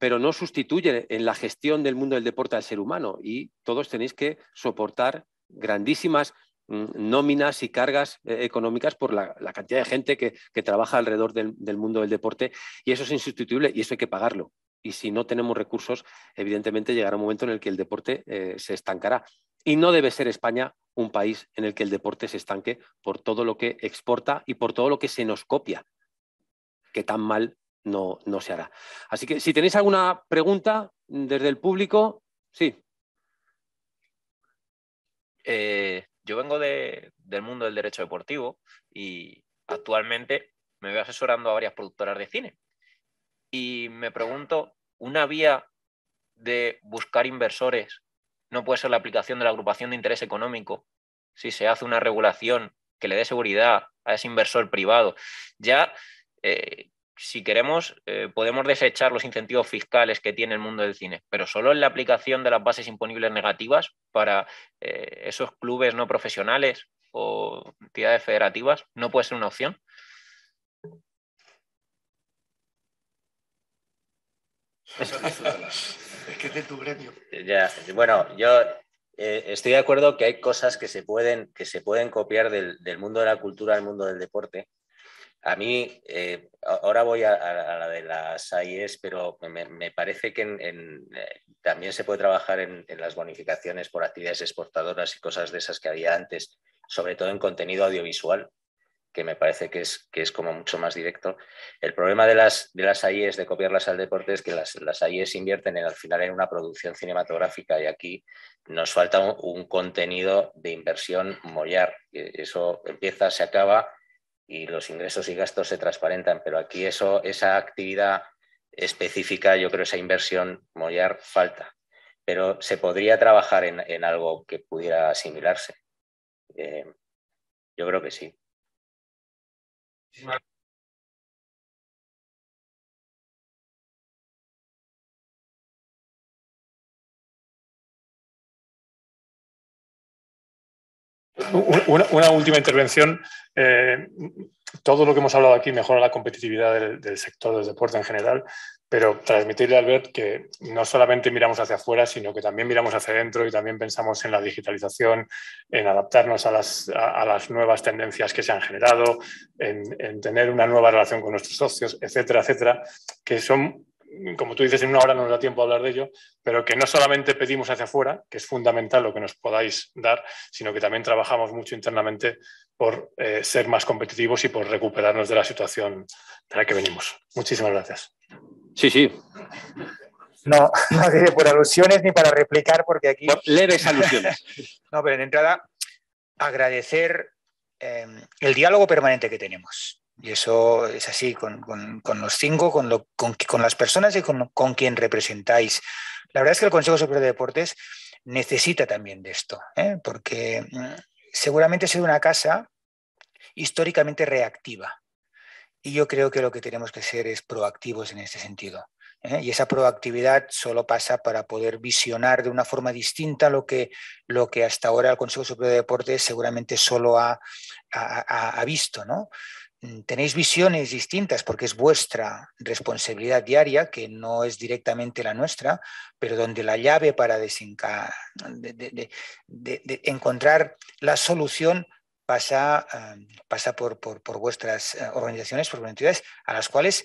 pero no sustituye en la gestión del mundo del deporte al ser humano, y todos tenéis que soportar grandísimas nóminas y cargas económicas por la cantidad de gente que trabaja alrededor del mundo del deporte, y eso es insustituible y eso hay que pagarlo. Y si no tenemos recursos, evidentemente llegará un momento en el que el deporte se estancará. Y no debe ser España un país en el que el deporte se estanque por todo lo que exporta y por todo lo que se nos copia, que tan mal no se hará. Así que si tenéis alguna pregunta desde el público, sí. Yo vengo del mundo del derecho deportivo y actualmente me voy asesorando a varias productoras de cine. Y me pregunto, ¿una vía de buscar inversores no puede ser la aplicación de la agrupación de interés económico si se hace una regulación que le dé seguridad a ese inversor privado? Ya, si queremos, podemos desechar los incentivos fiscales que tiene el mundo del cine, pero solo en la aplicación de las bases imponibles negativas para esos clubes no profesionales o entidades federativas no puede ser una opción. Es que es de tu gremio. Ya, bueno, yo estoy de acuerdo que hay cosas que se pueden copiar del mundo de la cultura al mundo del deporte. A mí, ahora voy a la de las AIES, pero me parece que también se puede trabajar en las bonificaciones por actividades exportadoras y cosas de esas que había antes, sobre todo en contenido audiovisual, que me parece que es como mucho más directo. El problema de las AIES, de copiarlas al deporte, es que las AIES invierten al final en una producción cinematográfica y aquí nos falta un contenido de inversión mollar. Eso empieza, se acaba y los ingresos y gastos se transparentan, pero aquí esa actividad específica, yo creo esa inversión mollar falta, pero se podría trabajar en algo que pudiera asimilarse. Yo creo que sí. Una última intervención. Todo lo que hemos hablado aquí mejora la competitividad del sector del deporte en general, pero transmitirle a Albert que no solamente miramos hacia afuera, sino que también miramos hacia adentro y también pensamos en la digitalización, en adaptarnos a las nuevas tendencias que se han generado, en tener una nueva relación con nuestros socios, etcétera, etcétera, que son, como tú dices, en una hora no nos da tiempo a hablar de ello, pero que no solamente pedimos hacia afuera, que es fundamental lo que nos podáis dar, sino que también trabajamos mucho internamente por ser más competitivos y por recuperarnos de la situación de la que venimos. Muchísimas gracias. Sí, sí. No diré por alusiones ni para replicar, porque aquí... Por leves alusiones. No, pero de entrada, agradecer el diálogo permanente que tenemos. Y eso es así con los cinco, con las personas y con quien representáis. La verdad es que el Consejo Superior de Deportes necesita también de esto, porque seguramente ha sido una casa históricamente reactiva. Y yo creo que lo que tenemos que ser es proactivos en este sentido. Y esa proactividad solo pasa para poder visionar de una forma distinta lo que hasta ahora el Consejo Superior de Deportes seguramente solo ha visto, ¿no? Tenéis visiones distintas porque es vuestra responsabilidad diaria, que no es directamente la nuestra, pero donde la llave para encontrar la solución pasa por vuestras organizaciones, por vuestras entidades, a las cuales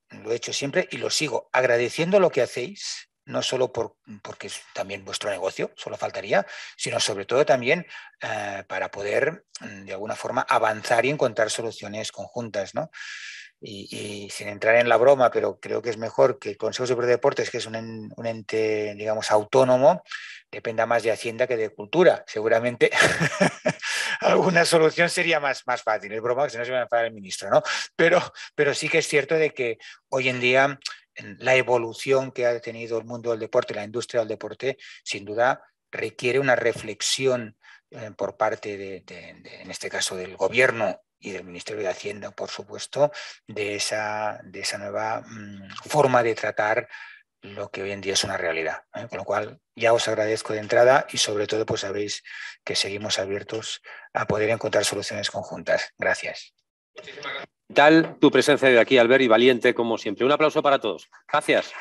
lo he hecho siempre y lo sigo agradeciendo lo que hacéis, no solo porque es también vuestro negocio, solo faltaría, sino sobre todo también para poder de alguna forma avanzar y encontrar soluciones conjuntas, ¿no? Y sin entrar en la broma, pero creo que es mejor que el Consejo Superior de Deportes, que es un ente, digamos, autónomo, dependa más de Hacienda que de Cultura. Seguramente alguna solución sería más fácil. Es broma, que si no se va a enfadar el ministro, ¿no? Pero sí que es cierto de que hoy en día la evolución que ha tenido el mundo del deporte, la industria del deporte, sin duda requiere una reflexión por parte en este caso, del Gobierno y del Ministerio de Hacienda, por supuesto, de esa nueva forma de tratar lo que hoy en día es una realidad. Con lo cual, ya os agradezco de entrada y sobre todo, pues sabéis que seguimos abiertos a poder encontrar soluciones conjuntas. Gracias. Tal tu presencia de aquí, Albert, y valiente como siempre. Un aplauso para todos. Gracias.